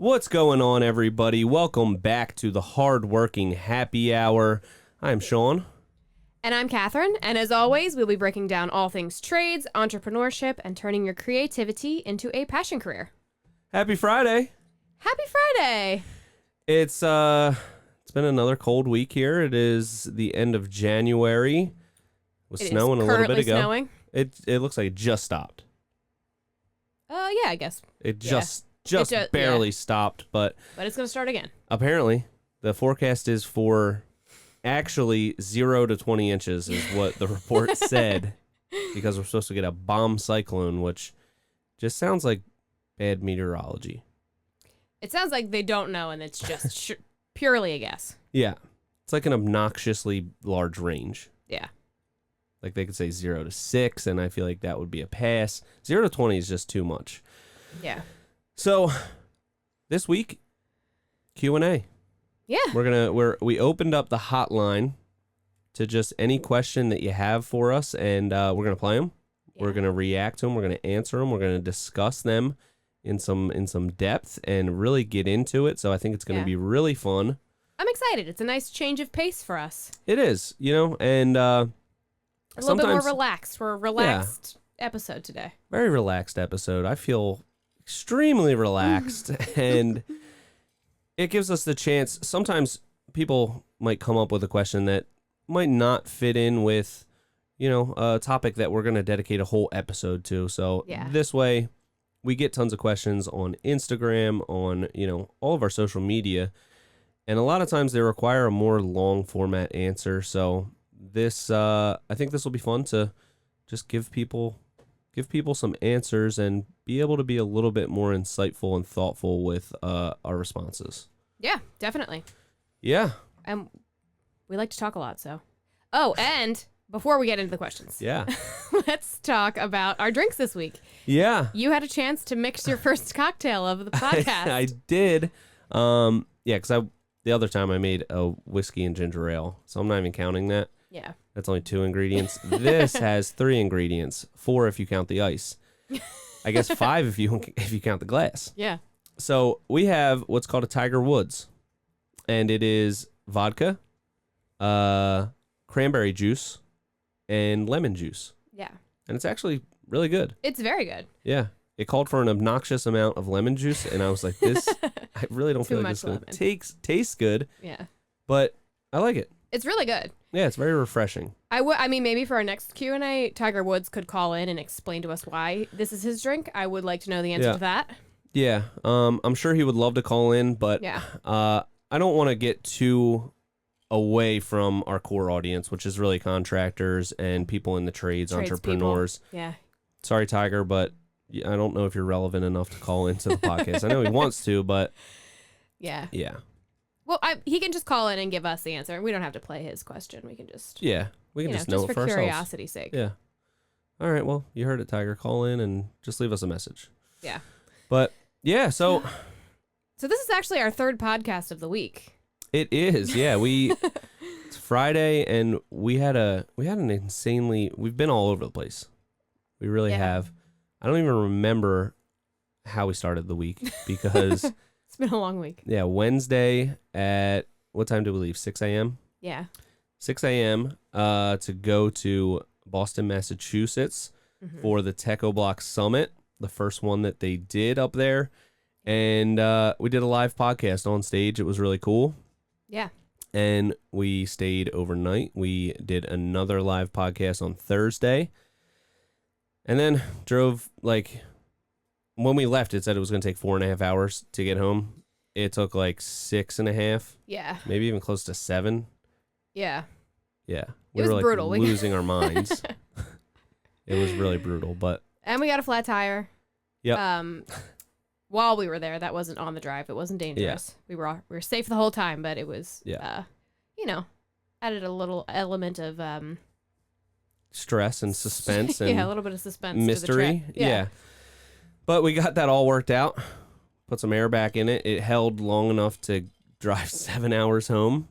What's going on, everybody? Welcome back to the Hardworking Happy Hour. I'm Sean. And I'm Catherine, and as always, we'll be breaking down all things trades, entrepreneurship, and turning your creativity into a passion career. Happy Friday. Happy Friday! It's been another cold week here. It is the end of January. It was snowing a little bit ago. Snowing. It looks like it just stopped. Yeah, I guess. It just barely stopped, but it's going to start again. Apparently, the forecast is for actually 0 to 20 inches is what the report said, because we're supposed to get a bomb cyclone, which just sounds like bad meteorology. It sounds like they don't know, and it's just purely a guess. Yeah. It's like an obnoxiously large range. Yeah. Like they could say 0 to 6, and I feel like that would be a pass. 0 to 20 is just too much. Yeah. So this week, Q&A. Yeah. We opened up the hotline to just any question that you have for us, and we're gonna play them. Yeah. We're gonna react to them. We're gonna answer them. We're gonna discuss them in some depth and really get into it. So I think it's gonna be really fun. I'm excited. It's a nice change of pace for us. It is, and a little bit more relaxed. We're a relaxed episode today. Very relaxed episode. I feel extremely relaxed, and it gives us the chance. Sometimes people might come up with a question that might not fit in with, a topic that we're going to dedicate a whole episode to. So this way we get tons of questions on Instagram, on, all of our social media. And a lot of times they require a more long format answer. So this, I think this will be fun to just give people some answers and be able to be a little bit more insightful and thoughtful with our responses. Yeah, definitely. Yeah. And we like to talk a lot, so. Oh, and before we get into the questions. Yeah. Let's talk about our drinks this week. Yeah. You had a chance to mix your first cocktail of the podcast. I did. Because the other time I made a whiskey and ginger ale, so I'm not even counting that. Yeah. That's only 2 ingredients. This has 3 ingredients, 4 if you count the ice. I guess 5 if you count the glass. Yeah. So we have what's called a Tiger Woods, and it is vodka, cranberry juice, and lemon juice. Yeah. And it's actually really good. It's very good. Yeah. It called for an obnoxious amount of lemon juice, and I was like, I really don't feel like this is going to taste good. Yeah. But I like it. It's really good. Yeah, it's very refreshing. I mean, maybe for our next Q&A, Tiger Woods could call in and explain to us why this is his drink. I would like to know the answer to that. Yeah. I'm sure he would love to call in, but I don't want to get too away from our core audience, which is really contractors and people in the trades entrepreneurs. People. Yeah. Sorry, Tiger, but I don't know if you're relevant enough to call into the podcast. I know he wants to, but yeah. Well, he can just call in and give us the answer. We don't have to play his question. We can just we can just know it for ourselves. Just for curiosity's sake. Yeah. All right. Well, you heard it, Tiger. Call in and just leave us a message. Yeah. But yeah, so this is actually our third podcast of the week. It is. Yeah, it's Friday, and we had an insanely. We've been all over the place. We really have. I don't even remember how we started the week because it's been a long week. Yeah, Wednesday at what time did we leave? 6 a.m. Yeah. 6 a.m. To go to Boston, Massachusetts for the Techo Block Summit, the first one that they did up there. And we did a live podcast on stage. It was really cool. Yeah. And we stayed overnight. We did another live podcast on Thursday. And then drove, when we left, it said it was going to take 4.5 hours to get home. It took 6.5. Yeah. Maybe even close to 7. Yeah. Yeah. It was brutal. Losing our minds. It was really brutal, but. And we got a flat tire. Yep. While we were there, that wasn't on the drive. It wasn't dangerous. Yeah. We were safe the whole time, but it was, added a little element of stress and suspense and a little bit of suspense, mystery. To the trip. Yeah. But we got that all worked out. Put some air back in it. It held long enough to drive 7 hours home.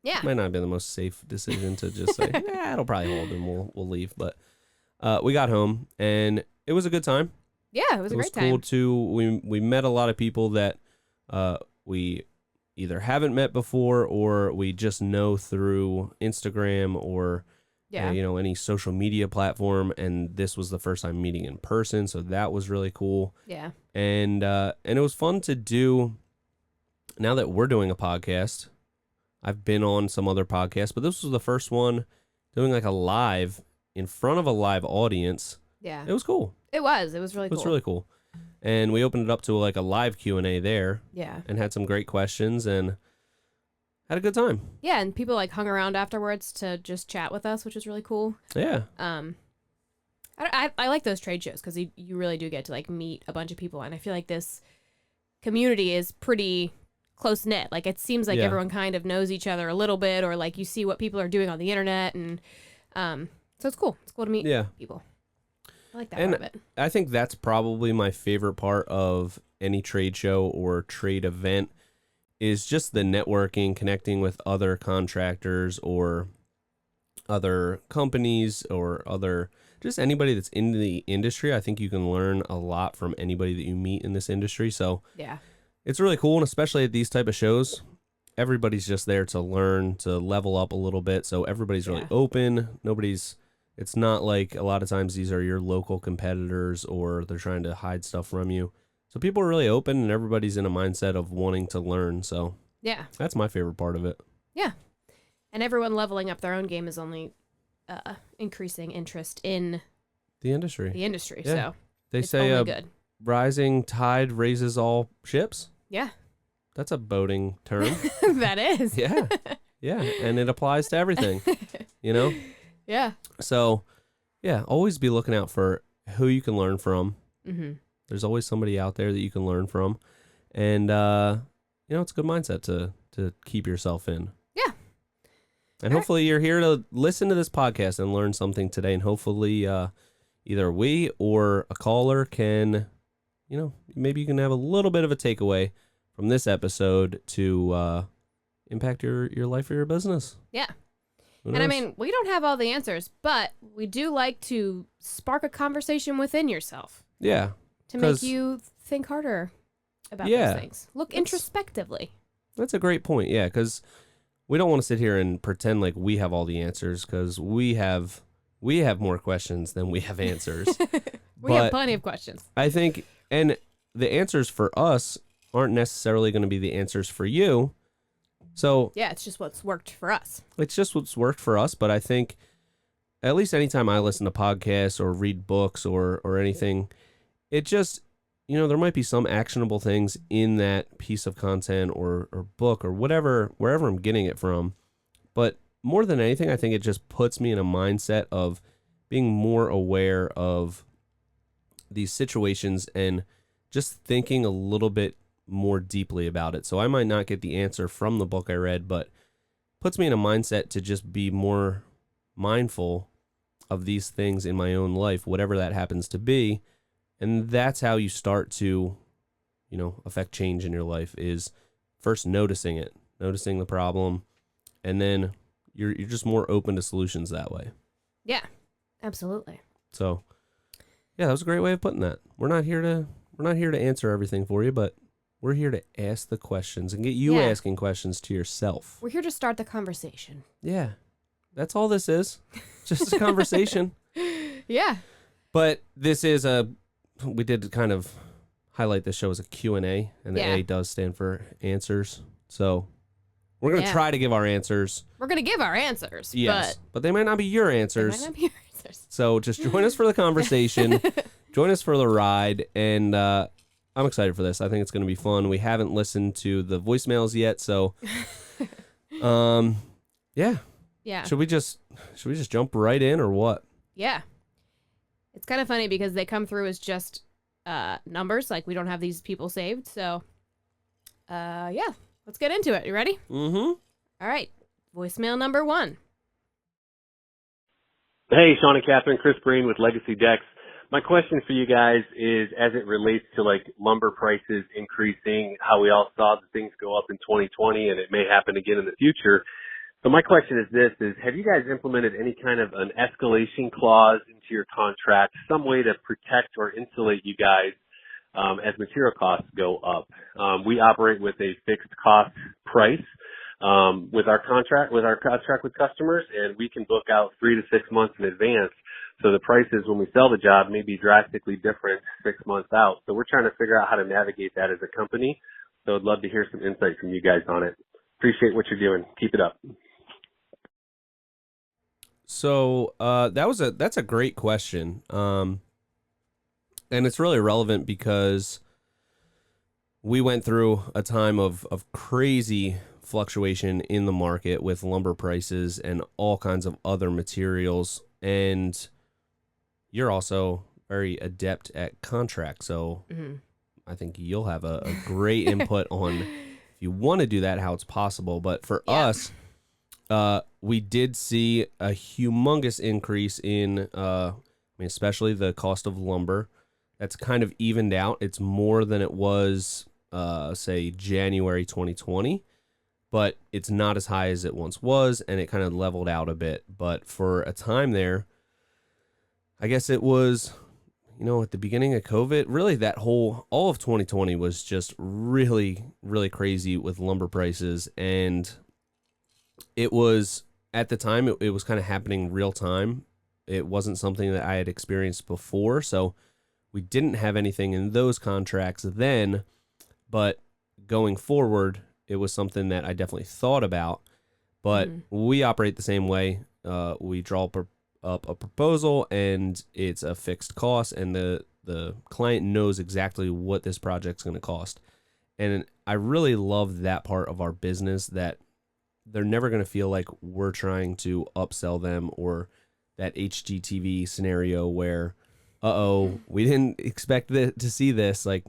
Yeah. Might not have been the most safe decision to just say, it'll probably hold and we'll leave. But we got home and it was a good time. Yeah, it was a great time. It was cool too. We met a lot of people that We either haven't met before or we just know through Instagram or any social media platform, and this was the first time meeting in person, so that was really cool. Yeah. And it was fun to do. Now that we're doing a podcast, I've been on some other podcasts, but this was the first one doing like a live in front of a live audience. Yeah. It was cool. It was really cool. It was really cool. And we opened it up to like a live Q&A there. Yeah. And had some great questions and had a good time. Yeah, and people like hung around afterwards to just chat with us, which was really cool. Yeah. I like those trade shows because you really do get to like meet a bunch of people, and I feel like this community is pretty close knit. Like it seems like everyone kind of knows each other a little bit, or like you see what people are doing on the internet, and so it's cool. It's cool to meet people. I like that part of it. I think that's probably my favorite part of any trade show or trade event is just the networking, connecting with other contractors or other companies or just anybody that's in the industry. I think you can learn a lot from anybody that you meet in this industry. So yeah, it's really cool. And especially at these type of shows, everybody's just there to learn, to level up a little bit. So everybody's really open. It's not like a lot of times these are your local competitors or they're trying to hide stuff from you. So people are really open and everybody's in a mindset of wanting to learn. So yeah, that's my favorite part of it. Yeah. And everyone leveling up their own game is only increasing interest in the industry. Yeah. So they say good. Rising tide raises all ships. Yeah. That's a boating term. That is. Yeah. Yeah. And it applies to everything, Yeah. So, yeah, always be looking out for who you can learn from. Mm-hmm. There's always somebody out there that you can learn from. And, it's a good mindset to keep yourself in. Yeah. And hopefully you're here to listen to this podcast and learn something today. And hopefully either we or a caller can, maybe you can have a little bit of a takeaway from this episode to impact your life or your business. Yeah. And I mean, we don't have all the answers, but we do like to spark a conversation within yourself. Yeah. To make you think harder about those things. Look introspectively. That's a great point. Yeah, because we don't want to sit here and pretend like we have all the answers because we have more questions than we have answers. We have plenty of questions. I think, and the answers for us aren't necessarily going to be the answers for you. So yeah, it's just what's worked for us. But I think at least anytime I listen to podcasts or read books or anything, it just, there might be some actionable things in that piece of content or book or whatever, wherever I'm getting it from. But more than anything, I think it just puts me in a mindset of being more aware of these situations and just thinking a little bit more deeply about it. So I might not get the answer from the book I read, but puts me in a mindset to just be more mindful of these things in my own life, whatever that happens to be. And that's how you start to, affect change in your life is first noticing the problem, and then you're just more open to solutions that way. Yeah, absolutely. So yeah, that was a great way of putting that. We're not here to answer everything for you, but we're here to ask the questions and get you asking questions to yourself. We're here to start the conversation. Yeah. That's all this is. Just a conversation. Yeah. But we did kind of highlight this show as a Q&A, and the A does stand for answers. So we're going to try to give our answers. We're going to give our answers. Yes. But they might not be your answers. So just join us for the conversation. Join us for the ride. And, I'm excited for this. I think it's going to be fun. We haven't listened to the voicemails yet, so yeah. Yeah. Should we just jump right in or what? Yeah. It's kind of funny because they come through as just numbers, like we don't have these people saved. So yeah, let's get into it. You ready? Mm-hmm. All right. Voicemail number 1. Hey, Sean and Catherine, Chris Breen with Legacy Decks. My question for you guys is, as it relates to like lumber prices increasing, how we all saw the things go up in 2020 and it may happen again in the future. So my question is this, have you guys implemented any kind of an escalation clause into your contract, some way to protect or insulate you guys as material costs go up. We operate with a fixed cost price with our contract with customers, and we can book out 3 to 6 months in advance. So the prices when we sell the job may be drastically different 6 months out. So we're trying to figure out how to navigate that as a company. So I'd love to hear some insight from you guys on it. Appreciate what you're doing. Keep it up. So that's a great question, and it's really relevant because we went through a time of crazy fluctuation in the market with lumber prices and all kinds of other materials, and you're also very adept at contracts, so I think you'll have a great input on if you want to do that, how it's possible. But for us, we did see a humongous increase in, especially the cost of lumber. That's kind of evened out. It's more than it was, say, January 2020, but it's not as high as it once was, and it kind of leveled out a bit. But for a time there, I guess it was, at the beginning of COVID, really all of 2020 was just really, really crazy with lumber prices. And it was, at the time, it was kind of happening real time. It wasn't something that I had experienced before. So we didn't have anything in those contracts then, but going forward, it was something that I definitely thought about. But we operate the same way. We draw up a proposal, and it's a fixed cost, and the client knows exactly what this project's going to cost. And I really love that part of our business, that they're never going to feel like we're trying to upsell them, or that HGTV scenario where, we didn't expect to see this. Like,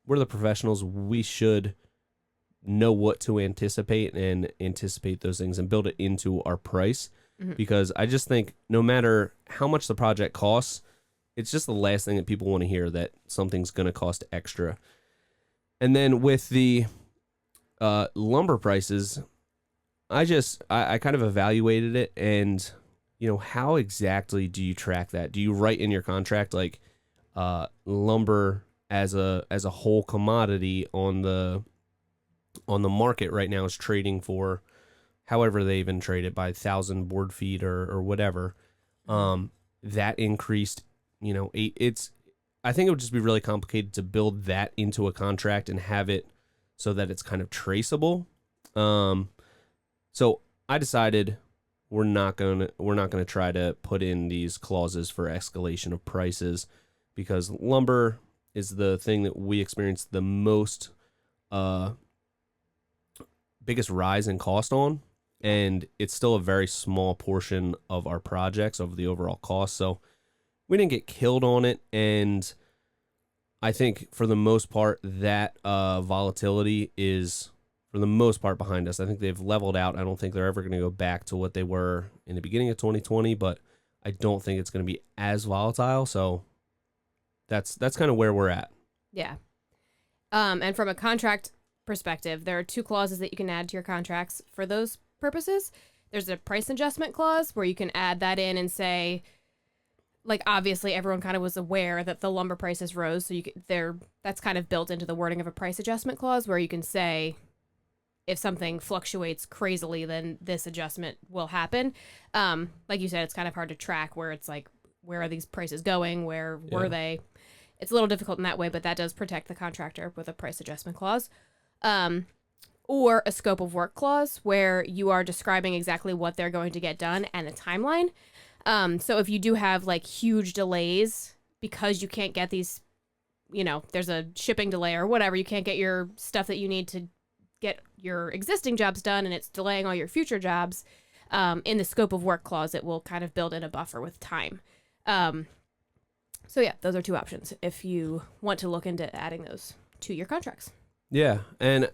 we're the professionals. We should know what to anticipate and anticipate those things and build it into our price. Because I just think no matter how much the project costs, it's just the last thing that people want to hear, that something's going to cost extra. And then with the lumber prices, I kind of evaluated it, and how exactly do you track that? Do you write in your contract like lumber as a whole commodity on the market right now is trading for however they even trade it, by 1,000 board feet or whatever, that increased, I think it would just be really complicated to build that into a contract and have it so that it's kind of traceable. So I decided we're not gonna try to put in these clauses for escalation of prices, because lumber is the thing that we experience the most, biggest rise in cost on. And it's still a very small portion of our projects, of the overall cost. So we didn't get killed on it. And I think for the most part, that volatility is, for the most part, behind us. I think they've leveled out. I don't think they're ever going to go back to what they were in the beginning of 2020, but I don't think it's going to be as volatile. So that's kind of where we're at. Yeah. And from a contract perspective, there are 2 clauses that you can add to your contracts for those purposes. There's a price adjustment clause where you can add that in and say, like, obviously everyone kind of was aware that the lumber prices rose, so that's kind of built into the wording of a price adjustment clause, where you can say if something fluctuates crazily, then this adjustment will happen. Like you said, it's kind of hard to track, where it's like, where are these prices going? Where were they? It's a little difficult in that way, but that does protect the contractor with a price adjustment clause. Or a scope of work clause, where you are describing exactly what they're going to get done and the timeline. So if you do have like huge delays because you can't get these, there's a shipping delay or whatever, you can't get your stuff that you need to get your existing jobs done, and it's delaying all your future jobs, in the scope of work clause, it will kind of build in a buffer with time. So yeah, those are 2 options if you want to look into adding those to your contracts. Yeah, and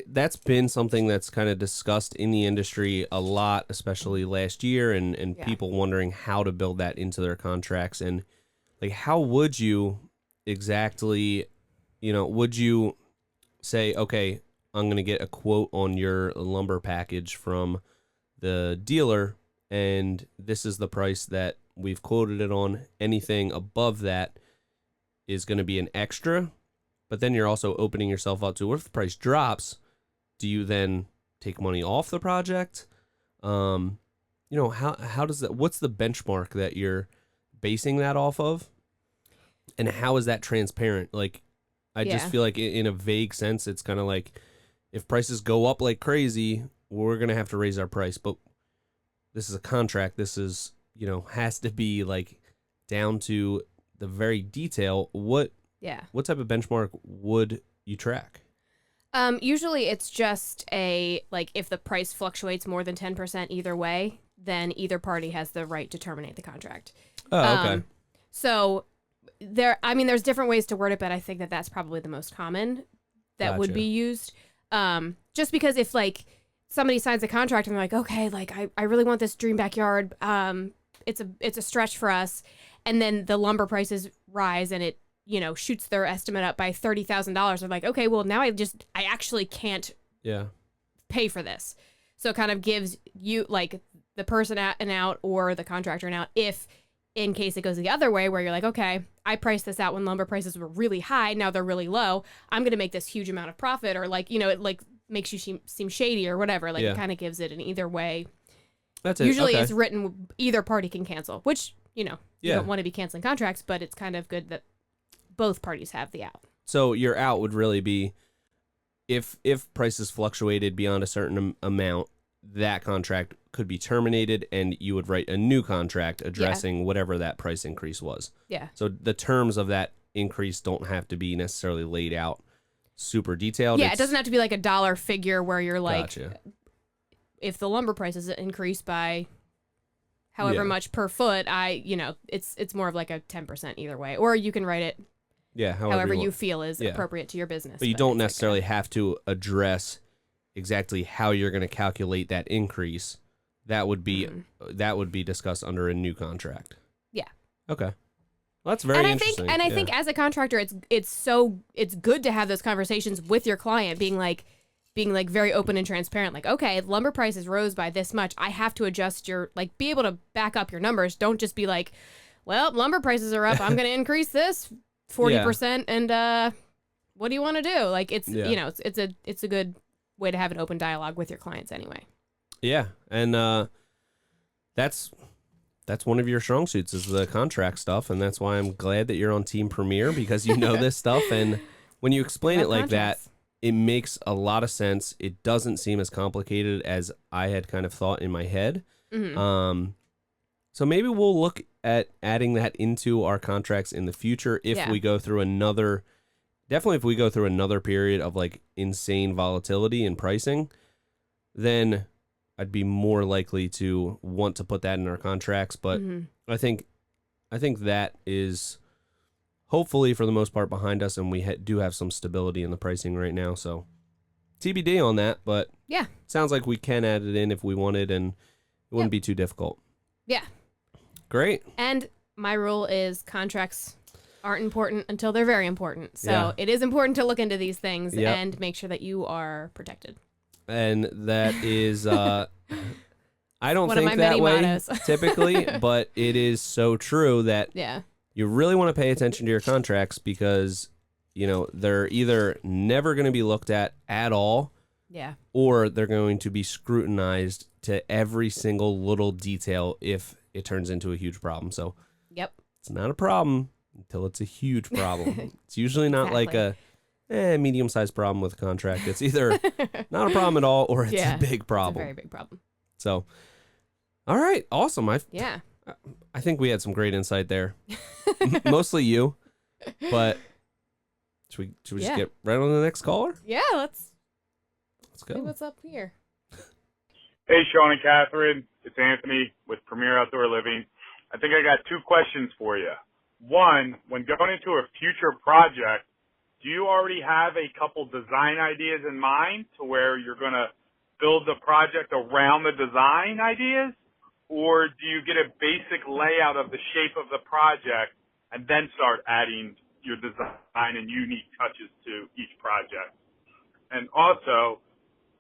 that's been something that's kind of discussed in the industry a lot, especially last year, and people wondering how to build that into their contracts. And like, how would you exactly, would you say, okay, I'm going to get a quote on your lumber package from the dealer, and this is the price that we've quoted it on. Anything above that is going to be an extra. But then you're also opening yourself up to, what if the price drops? Do you then take money off the project? How does that, what's the benchmark that you're basing that off of? And how is that transparent? Like, I just feel like in a vague sense, it's kind of like, if prices go up like crazy, we're going to have to raise our price. But this is a contract. This is, has to be like down to the very detail. What type of benchmark would you track? Usually it's just if the price fluctuates more than 10% either way, then either party has the right to terminate the contract. Oh, okay. So there's different ways to word it, but I think that that's probably the most common that would be used. Just because if somebody signs a contract and they're like, okay, I really want this dream backyard. It's a stretch for us. And then the lumber prices rise and it, shoots their estimate up by $30,000. They're like, okay, well now I actually can't pay for this. So it kind of gives you the person out or the contractor an out if in case it goes the other way where you're like, okay, I priced this out when lumber prices were really high. Now they're really low. I'm going to make this huge amount of profit, or it makes you seem shady or whatever. It kind of gives it an either way. That's it. Usually okay. it's written either party can cancel, which, you don't want to be canceling contracts, but it's kind of good that both parties have the out. So your out would really be if prices fluctuated beyond a certain amount, that contract could be terminated and you would write a new contract addressing whatever that price increase was. Yeah. So the terms of that increase don't have to be necessarily laid out super detailed. Yeah, it doesn't have to be like a dollar figure where you're like, gotcha. If the lumber prices increase by however much per foot, it's more of like a 10% either way. Or you can write it however you feel is appropriate to your business. But you don't necessarily have to address exactly how you're going to calculate that increase. That would be discussed under a new contract. Yeah. Okay. Well, that's very interesting. I think as a contractor, it's good to have those conversations with your client, being very open and transparent. Like, okay, lumber prices rose by this much. I have to adjust be able to back up your numbers. Don't just be like, well, lumber prices are up. I'm going to increase this 40%. And what do you want to do? It's a good way to have an open dialogue with your clients anyway. Yeah. And that's one of your strong suits is the contract stuff. And that's why I'm glad that you're on Team Premier, because you know this stuff. And when you explain it like that, it makes a lot of sense. It doesn't seem as complicated as I had kind of thought in my head. Mm-hmm. So maybe we'll look at adding that into our contracts in the future if we go through another period of insane volatility in pricing, then I'd be more likely to want to put that in our contracts. But I think that is hopefully for the most part behind us, and we do have some stability in the pricing right now. So TBD on that, but sounds like we can add it in if we wanted, and it wouldn't be too difficult. Yeah. Great. And my rule is contracts aren't important until they're very important. So it is important to look into these things and make sure that you are protected. And that is, I don't think that way typically, but it is so true that you really want to pay attention to your contracts, because, they're either never going to be looked at all, or they're going to be scrutinized to every single little detail if it turns into a huge problem. So it's not a problem until it's a huge problem. It's usually not like a medium-sized problem with a contract. It's either not a problem at all, or it's a big problem. It's a very big problem. So, all right, awesome. I think we had some great insight there. Mostly you, but should we just get right on to the next caller? Yeah, let's go. See what's up here. Hey, Sean and Catherine. It's Anthony with Premier Outdoor Living. I think I got two questions for you. One, when going into a future project, do you already have a couple design ideas in mind to where you're going to build the project around the design ideas? Or do you get a basic layout of the shape of the project and then start adding your design and unique touches to each project? And also,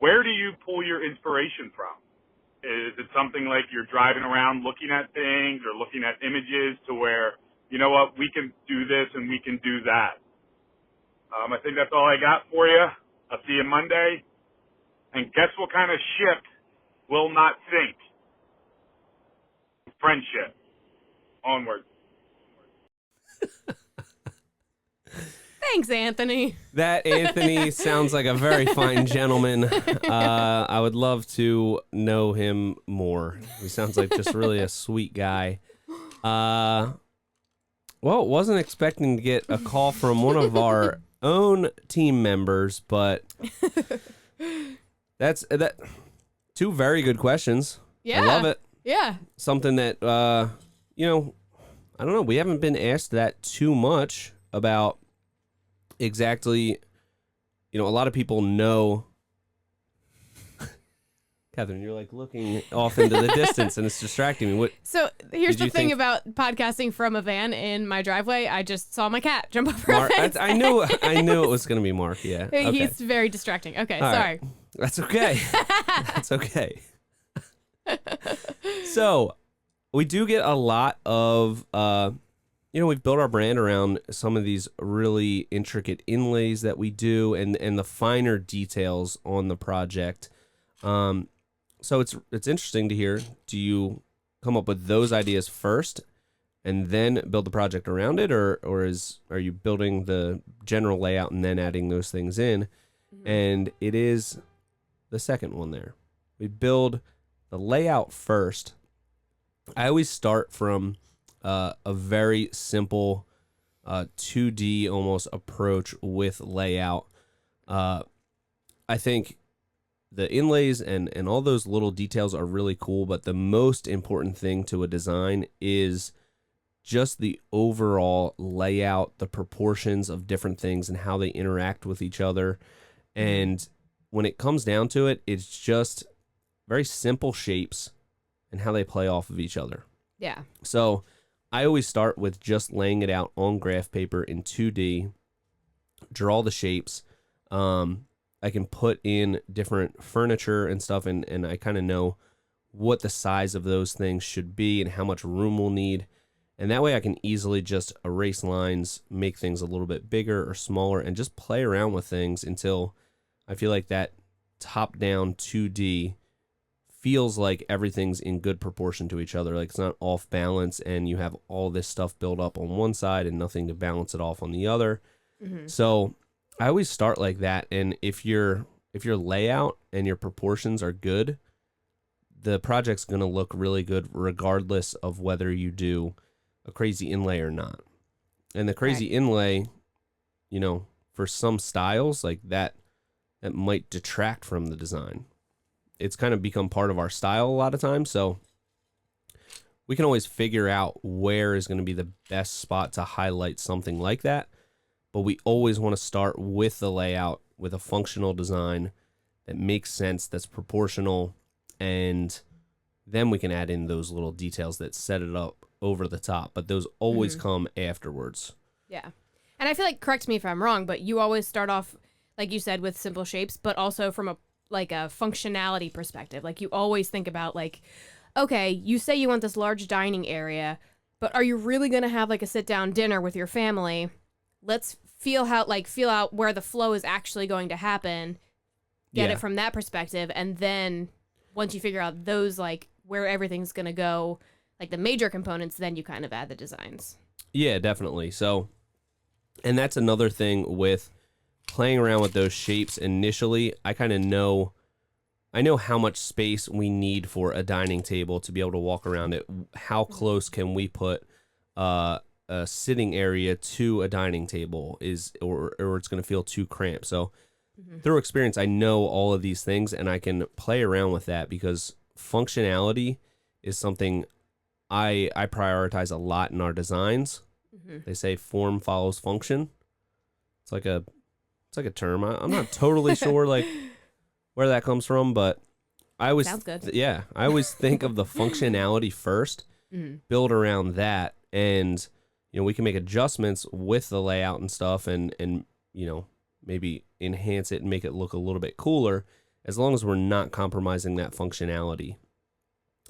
where do you pull your inspiration from? Is it something like you're driving around looking at things or looking at images to where, you know what, we can do this and we can do that? I think that's all I got for you. I'll see you Monday. And guess what kind of ship will not sink? Friendship. Onward. Thanks, Anthony. That Anthony sounds like a very fine gentleman. I would love to know him more. He sounds like just really a sweet guy. Well, wasn't expecting to get a call from one of our own team members, but that's two very good questions. Yeah. I love it. Yeah. Something that I don't know. We haven't been asked that too much about exactly. A lot of people know. Catherine, you're like looking off into the distance and it's distracting me. What? So here's Did you the thing think- about podcasting from a van in my driveway. I just saw my cat jump over a Mark, fence. I knew it was going to be Mark. Yeah. Okay. He's very distracting. Okay, All sorry. right. That's okay. That's okay. So we do get a lot of, we've built our brand around some of these really intricate inlays that we do and the finer details on the project. So it's interesting to hear. Do you come up with those ideas first and then build the project around it, or are you building the general layout and then adding those things in? Mm-hmm. And it is the second one there. We build the layout first. I always start from a very simple 2D almost approach with layout. I think the inlays and all those little details are really cool, but the most important thing to a design is just the overall layout, the proportions of different things and how they interact with each other. And when it comes down to it, it's just very simple shapes and how they play off of each other. Yeah. So I always start with just laying it out on graph paper in 2D, draw the shapes. I can put in different furniture and stuff, and I kind of know what the size of those things should be and how much room we'll need. And that way I can easily just erase lines, make things a little bit bigger or smaller, and just play around with things until I feel like that top-down 2D feels like everything's in good proportion to each other. Like it's not off balance and you have all this stuff built up on one side and nothing to balance it off on the other. Mm-hmm. So I always start like that. And if your layout and your proportions are good, the project's going to look really good regardless of whether you do a crazy inlay or not. And the crazy inlay, for some styles like that might detract from the design. It's kind of become part of our style a lot of times. So we can always figure out where is going to be the best spot to highlight something like that. But we always want to start with the layout, with a functional design that makes sense, that's proportional, and then we can add in those little details that set it up over the top. But those always come afterwards. Yeah. And I feel like, correct me if I'm wrong, but you always start off, like you said, with simple shapes, but also from a functionality perspective. Like you always think about okay, you say you want this large dining area, but are you really going to have like a sit down dinner with your family? Let's feel out where the flow is actually going to happen, get it from that perspective. And then once you figure out those, where everything's going to go, like the major components, then you kind of add the designs. Yeah, definitely. So, and that's another thing with playing around with those shapes initially. I kind of know, how much space we need for a dining table to be able to walk around it. How close can we put a sitting area to a dining table or it's going to feel too cramped. So through experience, I know all of these things and I can play around with that because functionality is something I prioritize a lot in our designs. They say form follows function. It's like a term. I'm not totally sure where that comes from, but I always sounds good. I always think of the functionality first, build around that, and we can make adjustments with the layout and stuff, and maybe enhance it and make it look a little bit cooler, as long as we're not compromising that functionality.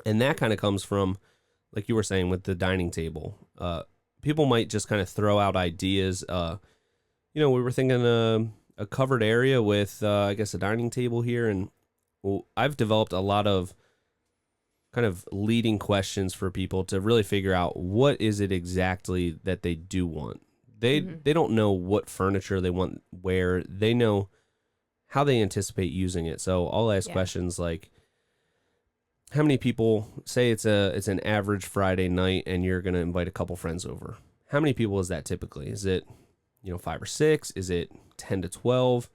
And that kind of comes from, like you were saying, with the dining table. People might just kind of throw out ideas. we were thinking a covered area with, I guess, a dining table here. And I've developed a lot of kind of leading questions for people to really figure out what is it exactly that they do want. They don't know what furniture they want where. They know how they anticipate using it. So I'll ask questions like, how many people, say it's an average Friday night and you're going to invite a couple friends over. How many people is that typically? Is it, 5 or 6? Is it 10 to 12?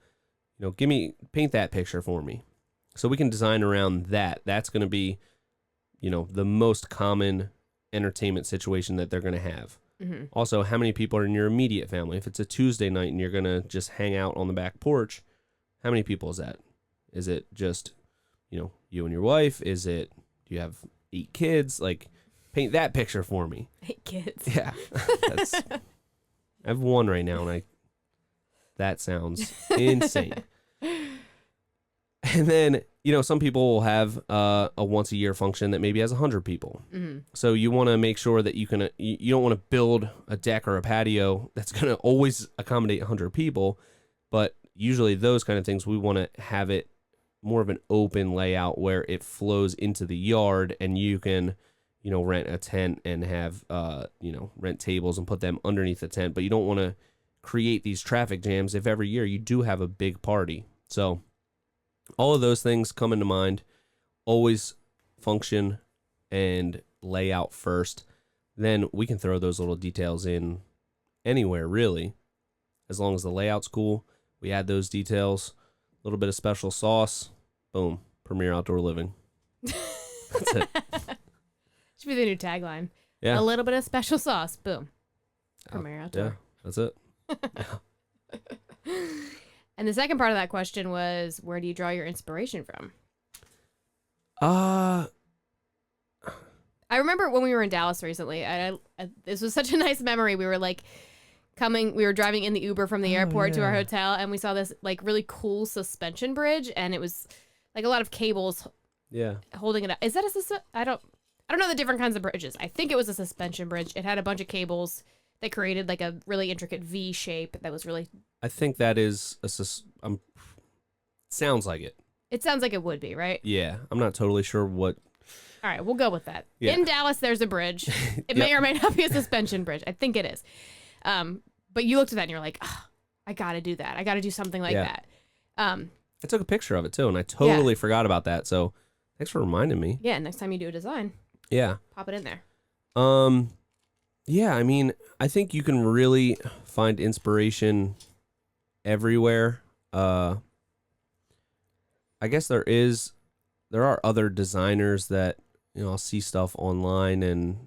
Paint that picture for me. So we can design around that. That's going to be, the most common entertainment situation that they're going to have. Mm-hmm. Also, how many people are in your immediate family? If it's a Tuesday night and you're going to just hang out on the back porch, how many people is that? Is it just, you and your wife? Do you have 8 kids? Like, paint that picture for me. 8 kids. Yeah. I have 1 right now, and that sounds insane. And then, some people will have a once a year function that maybe has 100 people. Mm-hmm. So you want to make sure that you don't want to build a deck or a patio that's going to always accommodate 100 people. But usually those kind of things, we want to have it more of an open layout where it flows into the yard and you can, rent a tent and have, rent tables and put them underneath the tent. But you don't want to create these traffic jams if every year you do have a big party. So all of those things come into mind. Always function and layout first. Then we can throw those little details in anywhere, really. As long as the layout's cool, we add those details. A little bit of special sauce. Boom. Premier Outdoor Living. That's it. Should be the new tagline. Yeah. A little bit of special sauce. Boom. Premier Outdoor. Yeah, that's it. And the second part of that question was, where do you draw your inspiration from? I remember when we were in Dallas recently, this was such a nice memory. We were we were driving in the Uber from the airport to our hotel, and we saw this really cool suspension bridge, and it was like a lot of cables holding it up. Is that I don't know the different kinds of bridges. I think it was a suspension bridge. It had a bunch of cables that created like a really intricate V shape that was really... I think that is sounds like it. It sounds like it would be, right? Yeah. I'm not totally sure what... All right, we'll go with that. Yeah. In Dallas, there's a bridge. It may or may not be a suspension bridge. I think it is. But you looked at that and you're like, oh, I got to do that. I got to do something like that. I took a picture of it too, and I totally forgot about that. So thanks for reminding me. Yeah, next time you do a design, pop it in there. Yeah, I mean, I think you can really find inspiration everywhere. I guess there are other designers that, I'll see stuff online, and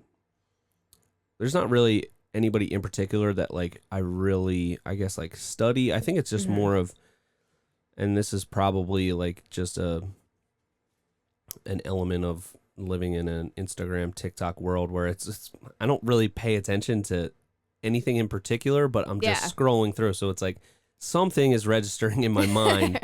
there's not really anybody in particular that I guess study. I think it's just more of, and this is probably just an element of living in an Instagram, TikTok world where it's I don't really pay attention to anything in particular, but I'm just scrolling through. So it's like something is registering in my mind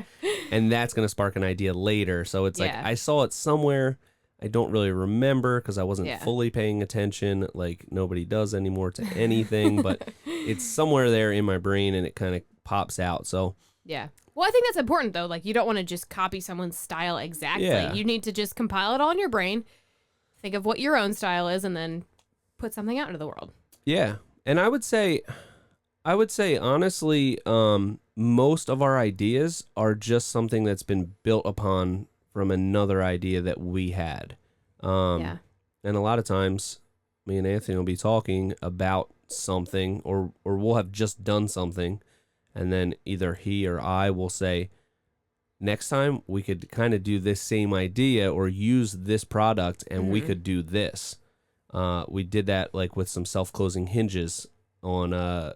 and that's going to spark an idea later. So it's like I saw it somewhere. I don't really remember because I wasn't fully paying attention like nobody does anymore to anything, but it's somewhere there in my brain and it kind of pops out. So yeah. Well, I think that's important, though. You don't want to just copy someone's style exactly. Yeah. You need to just compile it all in your brain, think of what your own style is, and then put something out into the world. Yeah. And I would say honestly, most of our ideas are just something that's been built upon from another idea that we had. And a lot of times, me and Anthony will be talking about something, or we'll have just done something. And then either he or I will say, next time we could kind of do this same idea or use this product and we could do this. We did that with some self-closing hinges on,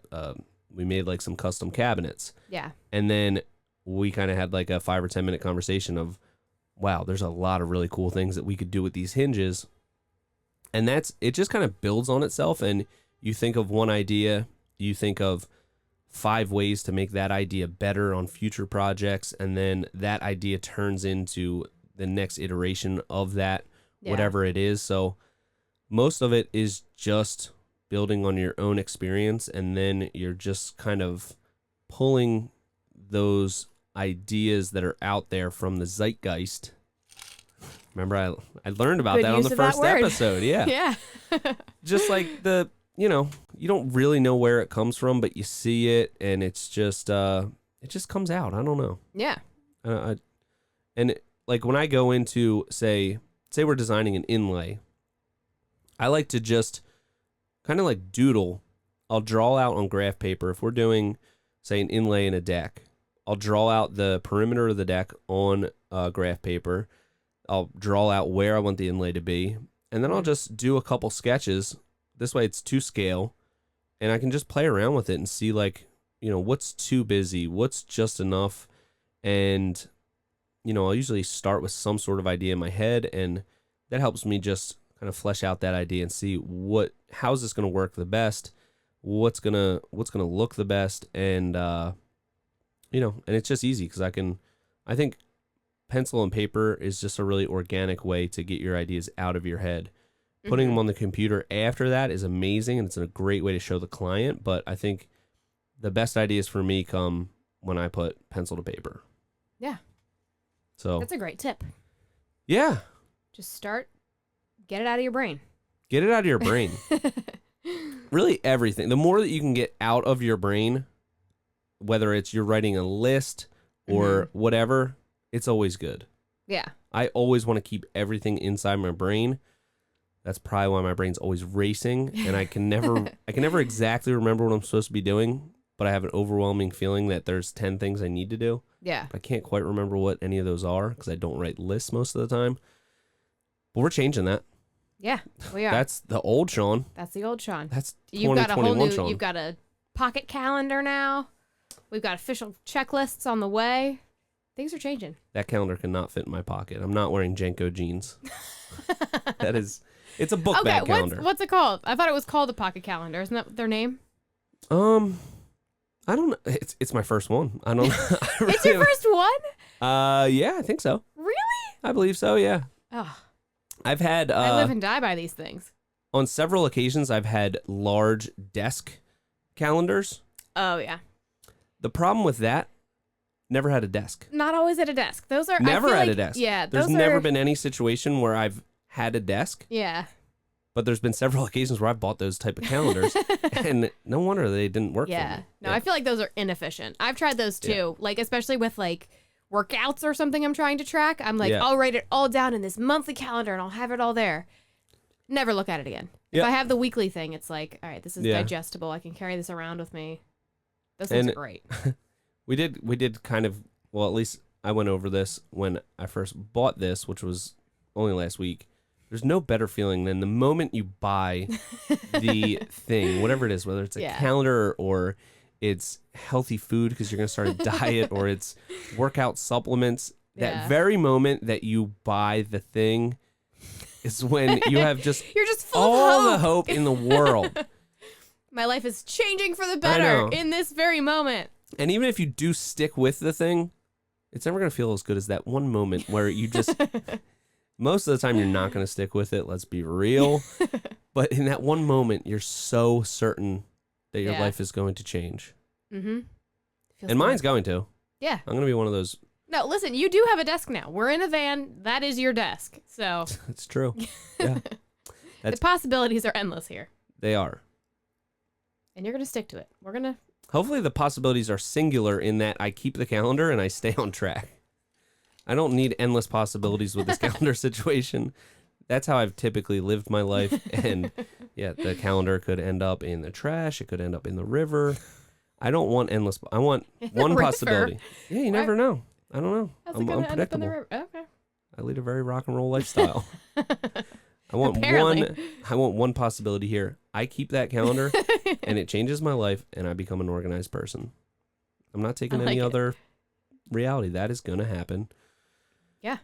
we made some custom cabinets. Yeah. And then we kind of had a 5 or 10 minute conversation of, wow, there's a lot of really cool things that we could do with these hinges. And it just kind of builds on itself. And you think of one idea, you think of 5 ways to make that idea better on future projects, and then that idea turns into the next iteration of that, whatever it is. So most of it is just building on your own experience, and then you're just kind of pulling those ideas that are out there from the zeitgeist. Remember, I learned about Good that on use the of that first word. episode. Yeah. Yeah. Just like you don't really know where it comes from, but you see it, and it's just, it just comes out. I don't know. Yeah. Like when I go into, say we're designing an inlay, I like to just kind of like doodle. I'll draw out on graph paper. If we're doing, say, an inlay in a deck, I'll draw out the perimeter of the deck on graph paper. I'll draw out where I want the inlay to be, and then I'll just do a couple sketches. This way it's to scale, and I can just play around with it and see, like, what's too busy, what's just enough. And, I'll usually start with some sort of idea in my head, and that helps me just kind of flesh out that idea and see how's this going to work the best, what's gonna look the best, and and it's just easy because I think pencil and paper is just a really organic way to get your ideas out of your head. Putting them on the computer after that is amazing, and it's a great way to show the client, but I think the best ideas for me come when I put pencil to paper. Yeah. So that's a great tip. Yeah. Just get it out of your brain. Get it out of your brain. Really everything. The more that you can get out of your brain, whether it's you're writing a list or whatever, it's always good. Yeah. I always want to keep everything inside my brain. That's probably why my brain's always racing, and I can never exactly remember what I'm supposed to be doing, but I have an overwhelming feeling that there's 10 things I need to do. Yeah. I can't quite remember what any of those are because I don't write lists most of the time. But we're changing that. Yeah, we are. That's the old Sean. That's the old Sean. That's You've got a whole new. Sean. You've got a pocket calendar now. We've got official checklists on the way. Things are changing. That calendar cannot fit in my pocket. I'm not wearing Jenko jeans. It's a book bag calendar. What's it called? I thought it was called a pocket calendar. Isn't that their name? I don't know. It's my first one. I don't know. It's your first one? Yeah, I think so. Really? I believe so, yeah. Oh. I've had I live and die by these things. On several occasions I've had large desk calendars. Oh yeah. The problem with that, never had a desk. Not always at a desk. Those are never had a desk. Yeah, there's never been any situation where I've had a desk. Yeah. But there's been several occasions where I've bought those type of calendars, and no wonder they didn't work. Yeah. For me. No, I feel like those are inefficient. I've tried those too. Yeah. Like especially with like workouts or something I'm trying to track. I'm like, Yeah. I'll write it all down in this monthly calendar and I'll have it all there. Never look at it again. If Yeah. I have the weekly thing, it's like, all right, this is Yeah. digestible. I can carry this around with me. Those things are great. We did kind of, well, at least I went over this when I first bought this, which was only last week. There's no better feeling than the moment you buy the thing, whatever it is, whether it's a calendar or it's healthy food because you're going to start a diet or it's workout supplements. That very moment that you buy the thing is when you have You're just full all of the hope in the world. My life is changing for the better in this very moment. And even if you do stick with the thing, it's never going to feel as good as that one moment where you just... Most of the time, you're not going to stick with it. Let's be real. But in that one moment, you're so certain that your life is going to change. Mm-hmm. And mine's going to. Yeah. I'm going to be one of those. No, listen, you do have a desk now. We're in a van. That is your desk. So It's true. Yeah. the possibilities are endless here. They are. And you're going to stick to it. We're going to... Hopefully the possibilities are singular in that I keep the calendar and I stay on track. I don't need endless possibilities with this calendar situation. That's how I've typically lived my life. And yeah, the calendar could end up in the trash. It could end up in the river. I don't want endless. I want one possibility. Yeah, you never know. I don't know. How's I'm it gonna end up in unpredictable. the river? Okay. I lead a very rock and roll lifestyle. I want Apparently. one possibility here. I keep that calendar and it changes my life and I become an organized person. I'm not taking any other reality. That is going to happen. Yeah.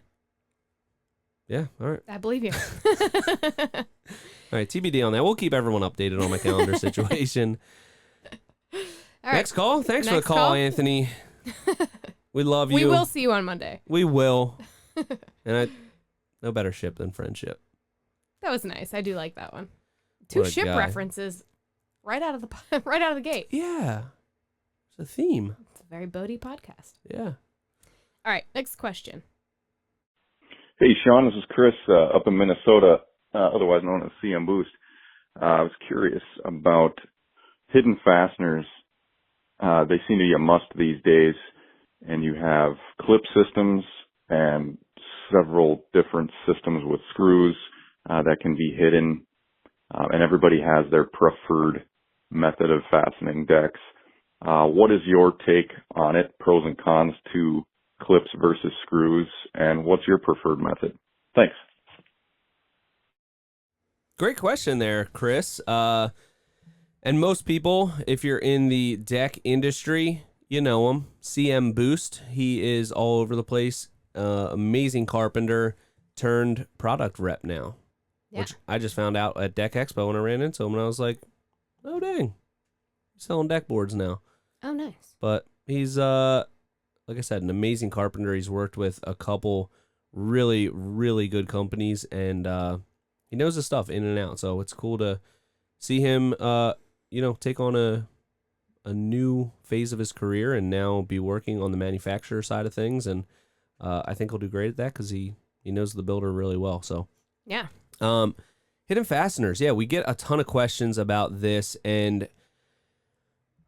Yeah, all right. I believe you. All right, TBD on that. We'll keep everyone updated on my calendar situation. All right. Next call. Thanks for the Next call, call. Anthony. We love you. We will see you on Monday. We will. And no better ship than friendship. That was nice. I do like that one. Two What a ship guy. references right out of the gate. Yeah. a theme. It's a very boaty podcast. Yeah. All right, next question. Hey, Sean, this is Chris up in Minnesota, otherwise known as CM Boost. I was curious about hidden fasteners. They seem to be a must these days, and you have clip systems and several different systems with screws that can be hidden, and everybody has their preferred method of fastening decks. What is your take on it, pros and cons to clips versus screws, and what's your preferred method? Thanks. Great question there, Chris. And most people, if you're in the deck industry, you know him, CM Boost. He is all over the place. Amazing carpenter turned product rep now, which I just found out at Deck Expo when I ran into him, and I was like, oh, dang. He's selling deck boards now. Oh, nice. But he's, like I said, an amazing carpenter. He's worked with a couple really, really good companies, and he knows his stuff in and out. So it's cool to see him, take on a new phase of his career and now be working on the manufacturer side of things. And I think he'll do great at that because he knows the builder really well. So yeah. Hidden fasteners. Yeah, we get a ton of questions about this, and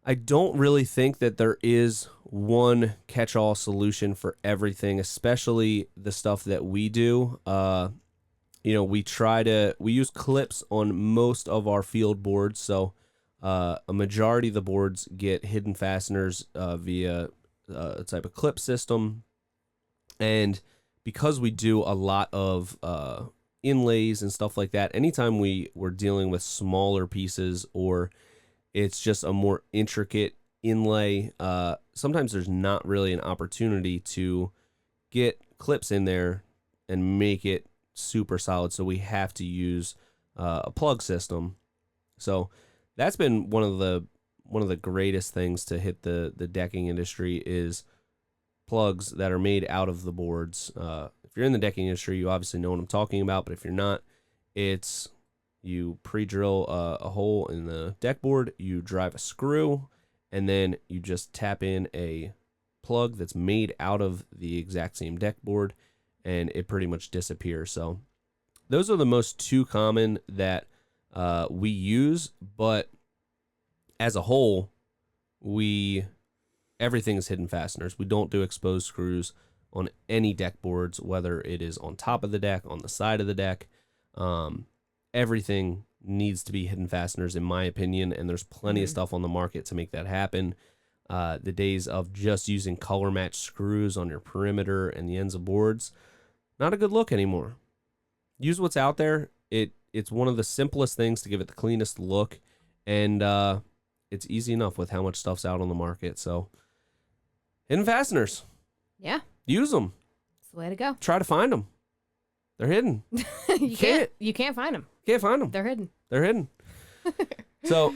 I don't really think that there is one catch-all solution for everything, especially the stuff that we do. We use clips on most of our field boards, so a majority of the boards get hidden fasteners via a type of clip system. And because we do a lot of inlays and stuff like that, anytime we're dealing with smaller pieces or it's just a more intricate inlay, sometimes there's not really an opportunity to get clips in there and make it super solid, so we have to use a plug system. So that's been one of the greatest things to hit the decking industry is plugs that are made out of the boards. If you're in the decking industry, you obviously know what I'm talking about, but if you're not, it's you pre-drill a hole in the deck board, you drive a screw, and then you just tap in a plug that's made out of the exact same deck board, and it pretty much disappears. So those are the most two common that we use, but as a whole, everything is hidden fasteners. We don't do exposed screws on any deck boards, whether it is on top of the deck, on the side of the deck. Everything needs to be hidden fasteners, in my opinion, and there's plenty of stuff on the market to make that happen. The days of just using color match screws on your perimeter and the ends of boards, not a good look anymore. Use what's out there. It's one of the simplest things to give it the cleanest look, and it's easy enough with how much stuff's out on the market. So hidden fasteners. Yeah. Use them. It's the way to go. Try to find them. They're hidden. You can't find them. Can't find them. They're hidden. They're hidden. So,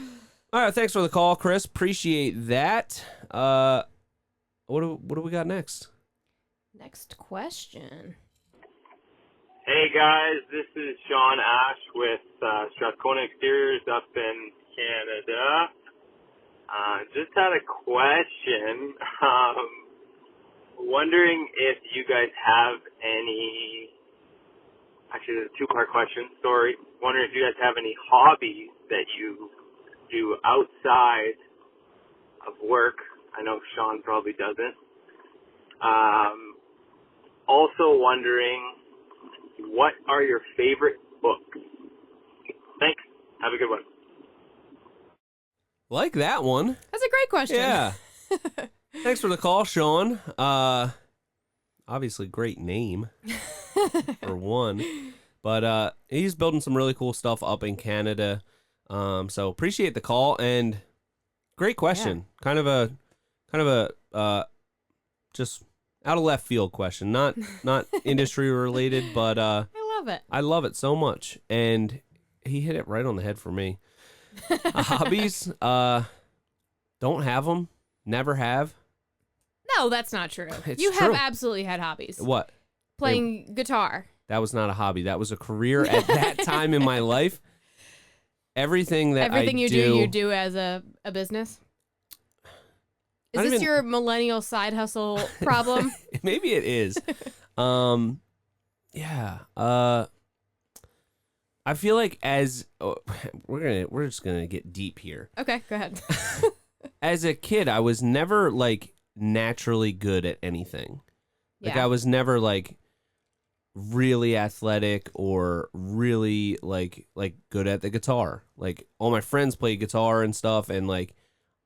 all right. Thanks for the call, Chris. Appreciate that. What do we got next? Next question. Hey guys, this is Sean Ash with Strathcona Exteriors up in Canada. Just had a question. Wondering if you guys have any. Actually, it's a two-part question. Sorry. Wondering if you guys have any hobbies that you do outside of work. I know Sean probably doesn't. Also wondering, what are your favorite books? Thanks. Have a good one. Like that one. That's a great question. Yeah. Thanks for the call, Sean. Obviously, great name for one. But he's building some really cool stuff up in Canada. So appreciate the call and great question. Yeah. Kind of a just out of left field question. Not industry related, but I love it. I love it so much. And he hit it right on the head for me. Hobbies, don't have them. Never have. No, that's not true. It's you true. have absolutely had hobbies. What? Playing guitar. That was not a hobby. That was a career at that time in my life. Everything you do as a business? Is this your millennial side hustle problem? Maybe it is. Yeah. I feel like we're just gonna get deep here. Okay, go ahead. As a kid, I was never like naturally good at anything. Like Yeah. I was never like really athletic or really like good at the guitar. Like all my friends played guitar and stuff, and like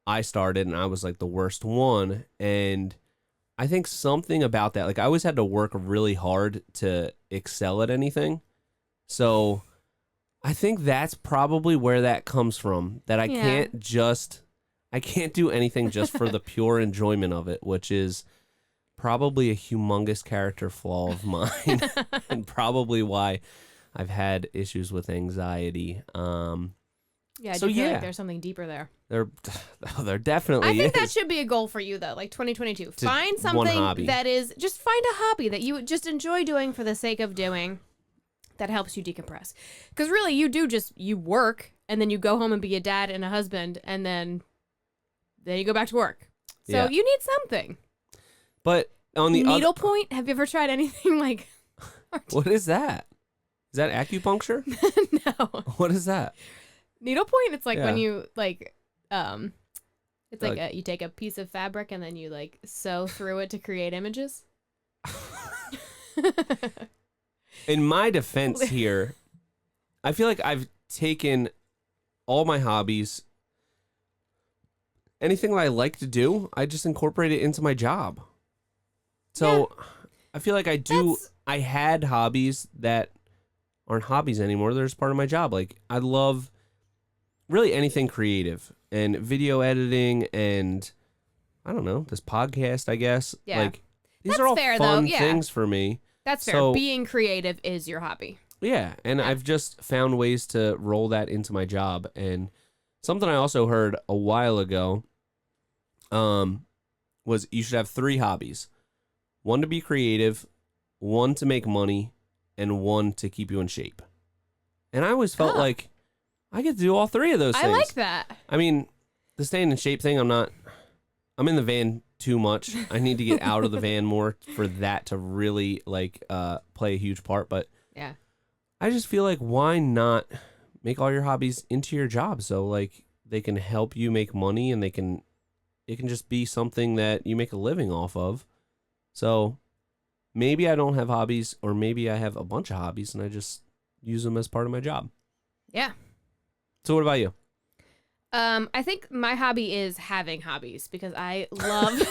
I started and I was like the worst one. And I think something about that, like I always had to work really hard to excel at anything. So I think that's probably where that comes from. That I can't do anything just for the pure enjoyment of it, which is probably a humongous character flaw of mine and probably why I've had issues with anxiety. Yeah, I so do feel yeah. like there's something deeper there. There definitely I think is. that should be a goal for you, though, like 2022. To Find one something hobby. that is, just find a hobby that you just enjoy doing for the sake of doing that helps you decompress. Because really, you work, and then you go home and be a dad and a husband, and then you go back to work. So Yeah. you need something. But on the Needlepoint? Have you ever tried anything like... what is that? Is that acupuncture? No. What is that? Needlepoint? It's like when Yeah. you, like, it's like you take a piece of fabric and then you, like, sew through it to create images. In my defense here, I feel like I've taken all my hobbies, anything that I like to do, I just incorporate it into my job. So I feel like I had hobbies that aren't hobbies anymore. They're just part of my job. Like I love really anything creative and video editing and I don't know, this podcast, I guess. Yeah. Like these That's are all fair, fun though. Yeah. things for me. That's fair. So- Being creative is your hobby. Yeah, and I've just found ways to roll that into my job. And something I also heard a while ago was you should have 3 hobbies. 1 to be creative, 1 to make money, and 1 to keep you in shape. And I always felt like I get to do all 3 of those things. I like that. I mean, the staying in shape thing, I'm in the van too much. I need to get out of the van more for that to really like play a huge part. But Yeah. I just feel like why not make all your hobbies into your job so like they can help you make money and it can just be something that you make a living off of. So maybe I don't have hobbies or maybe I have a bunch of hobbies and I just use them as part of my job. Yeah. So what about you? I think my hobby is having hobbies because I love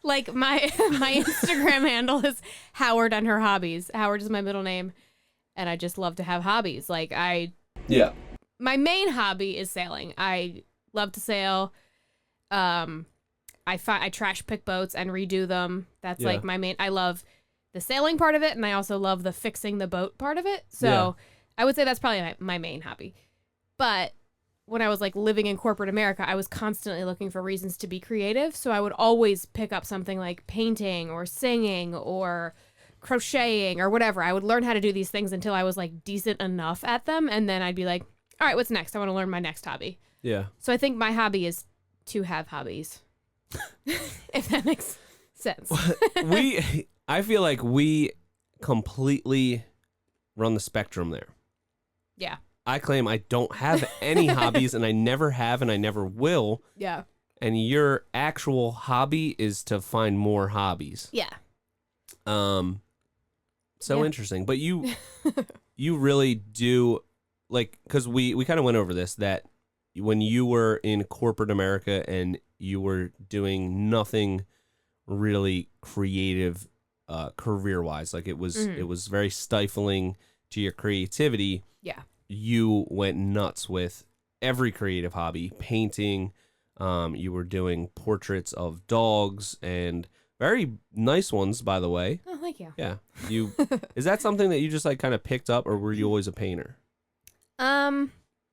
like my Instagram handle is Howard and her hobbies. Howard is my middle name and I just love to have hobbies. Like my main hobby is sailing. I love to sail. I trash pick boats and redo them. That's like my main. I love the sailing part of it, and I also love the fixing the boat part of it. So I would say that's probably my main hobby. But when I was like living in corporate America, I was constantly looking for reasons to be creative. So I would always pick up something like painting or singing or crocheting or whatever. I would learn how to do these things until I was like decent enough at them, and then I'd be like, all right, what's next? I want to learn my next hobby. Yeah. So I think my hobby is to have hobbies. If that makes sense. I feel like we completely run the spectrum there. Yeah. I claim I don't have any hobbies and I never have and I never will. Yeah. And your actual hobby is to find more hobbies. Yeah. So interesting. But you really do like, because we kind of went over this, that when you were in corporate America and you were doing nothing really creative career wise, like it was very stifling to your creativity. Yeah. You went nuts with every creative hobby, painting. You were doing portraits of dogs and very nice ones, by the way. Oh, thank you. Yeah. Is that something that you just like kind of picked up, or were you always a painter?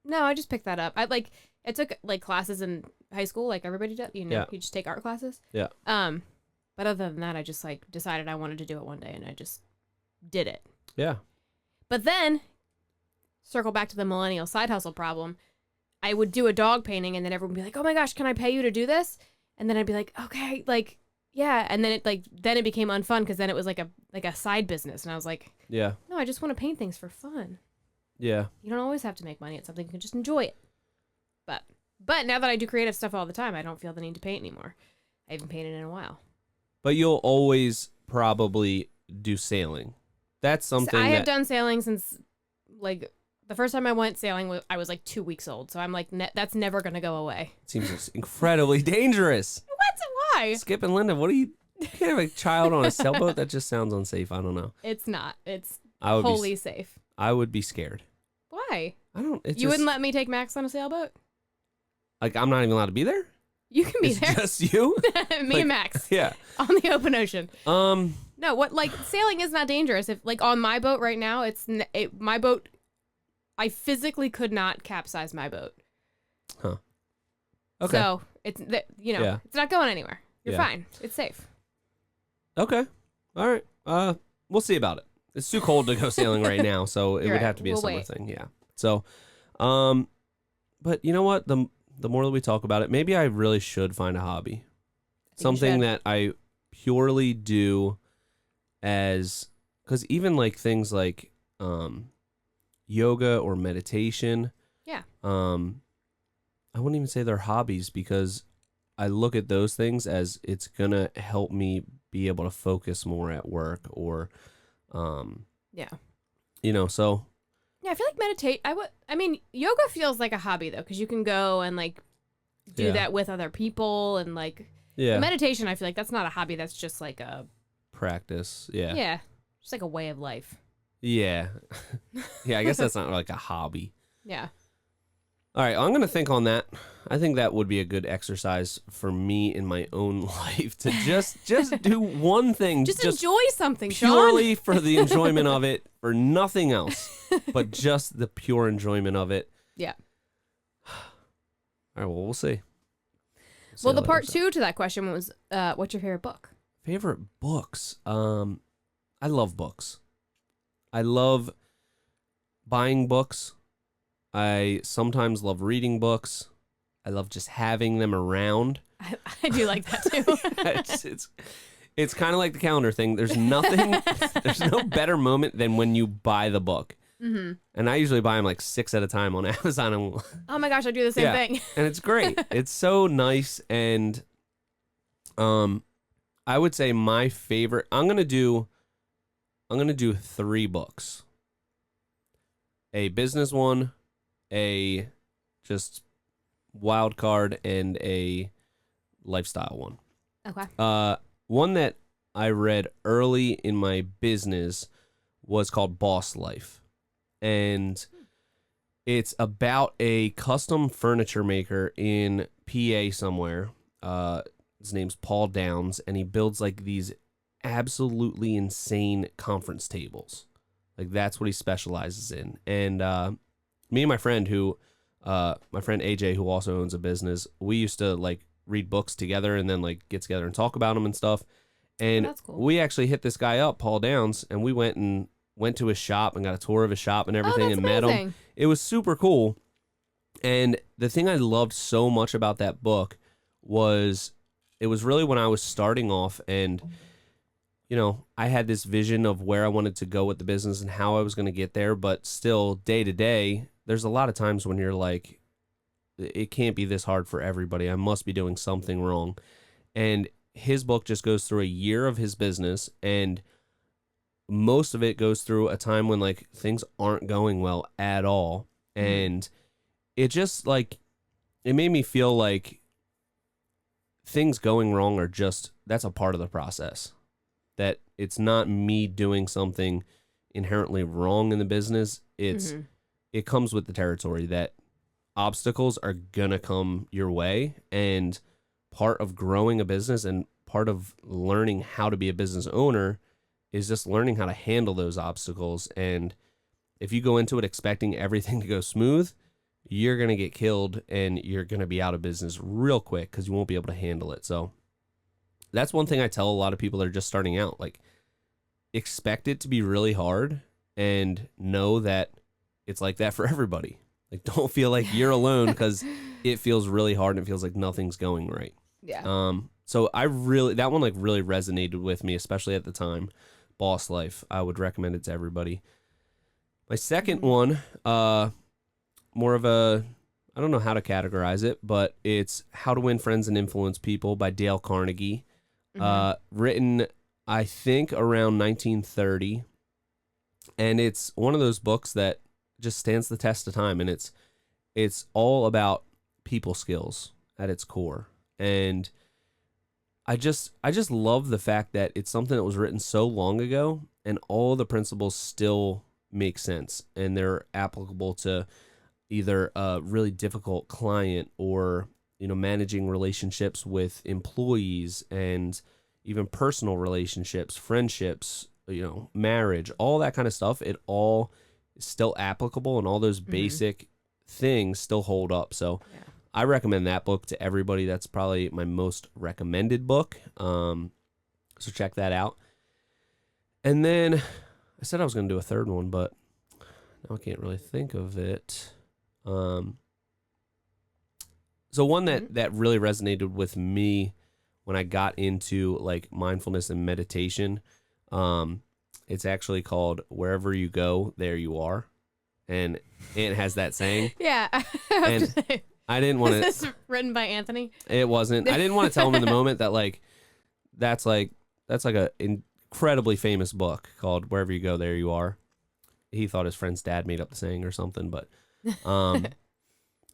No, I just picked that up. I took like classes in high school, like everybody does. You just take art classes. Yeah. But other than that, I just like decided I wanted to do it one day, and I just did it. Yeah. But then, circle back to the millennial side hustle problem. I would do a dog painting, and then everyone would be like, "Oh my gosh, can I pay you to do this?" And then I'd be like, okay, like, yeah. And then it became unfun because then it was like a side business. And I was like, Yeah. no, I just want to paint things for fun. Yeah. You don't always have to make money at something. You can just enjoy it. But now that I do creative stuff all the time, I don't feel the need to paint anymore. I haven't painted in a while. But you'll always probably do sailing. That's something I have done sailing since, like, the first time I went sailing, I was like 2 weeks old. So I'm like, that's never going to go away. seems incredibly dangerous. What? Why? Skip and Linda, what are you can't have a child on a sailboat? That just sounds unsafe. I don't know. It's not. It's I would wholly safe. I would be scared. Why? I don't. You wouldn't let me take Max on a sailboat? Like, I'm not even allowed to be there? You can be It's there. just you? Me and Max. Yeah. On the open ocean. No, what, like, sailing is not dangerous. If, like, on my boat right now, my boat, I physically could not capsize my boat. Huh. Okay. So, it's not going anywhere. You're Yeah. fine. It's safe. Okay. All right. We'll see about it. It's too cold to go sailing right now, so it You're would right. have to be a We'll summer wait. thing. Yeah. So, but you know what? The more that we talk about it, maybe I really should find a hobby. you Something should. that I purely do because even like things like yoga or meditation. Yeah. I wouldn't even say they're hobbies because I look at those things as it's gonna help me be able to focus more at work or, Yeah. So Yeah, I feel like yoga feels like a hobby, though, because you can go and, like, do Yeah. that with other people. And, like, yeah, meditation, I feel like that's not a hobby. That's just, like, practice. yeah, just like a way of life. Yeah. Yeah, I guess that's not like a hobby. Yeah. All right, I'm going to think on that. I think that would be a good exercise for me in my own life to just do one thing. Just enjoy something, Sean. purely for the enjoyment of it, for nothing else, but just the pure enjoyment of it. Yeah. All right, well, we'll see. Well, the part 2 to that question was, what's your favorite book? Favorite books? I love books. I love buying books. I sometimes love reading books. I love just having them around. I do like that too. it's kind of like the calendar thing. There's no better moment than when you buy the book. Mm-hmm. And I usually buy them like 6 at a time on Amazon. And, Oh my gosh, I do the same thing. and it's great. It's so nice. And I would say my favorite, I'm gonna do 3 books. A business one, a just wild card, and a lifestyle one. Okay. One that I read early in my business was called Boss Life. And it's about a custom furniture maker in PA somewhere. His name's Paul Downs, and he builds like these absolutely insane conference tables. Like, that's what he specializes in. And me and my friend AJ, who also owns a business, we used to like read books together and then like get together and talk about them and stuff. And that's cool. we actually hit this guy up, Paul Downs, and we went to his shop and got a tour of his shop and everything, that's and met amazing. him. It was super cool. And the thing I loved so much about that book was it was really when I was starting off, and I had this vision of where I wanted to go with the business and how I was going to get there, but still day to day, there's a lot of times when you're like, it can't be this hard for everybody. I must be doing something wrong. And his book just goes through a year of his business, and most of it goes through a time when like things aren't going well at all. And it just like, it made me feel like things going wrong are just, that's a part of the process. That it's not me doing something inherently wrong in the business. It comes with the territory that obstacles are gonna come your way, and part of growing a business and part of learning how to be a business owner is just learning how to handle those obstacles. And if you go into it expecting everything to go smooth, you're gonna get killed and you're gonna be out of business real quick because you won't be able to handle it. So that's one thing I tell a lot of people that are just starting out, like, expect it to be really hard and know that it's like that for everybody. Like, don't feel like you're alone because it feels really hard and it feels like nothing's going right. Yeah. So that one like really resonated with me, especially at the time. Boss Life. I would recommend it to everybody. My second one, more of a, I don't know how to categorize it, but it's How to Win Friends and Influence People by Dale Carnegie. Written, I think, around 1930. And it's one of those books that just stands the test of time. And it's all about people skills at its core. And I just love the fact that it's something that was written so long ago and all the principles still make sense and they're applicable to either a really difficult client or, managing relationships with employees and even personal relationships, friendships, marriage, all that kind of stuff. It all is still applicable and all those basic things still hold up. So I recommend that book to everybody. That's probably my most recommended book. So check that out. And then I said I was going to do a third one, but now I can't really think of it. So one that really resonated with me when I got into like mindfulness and meditation, it's actually called Wherever You Go, There You Are. And it has that saying. Yeah. And I didn't want to. Is this written by Anthony? It wasn't. I didn't want to tell him in the moment that that's like a incredibly famous book called Wherever You Go, There You Are. He thought his friend's dad made up the saying or something, but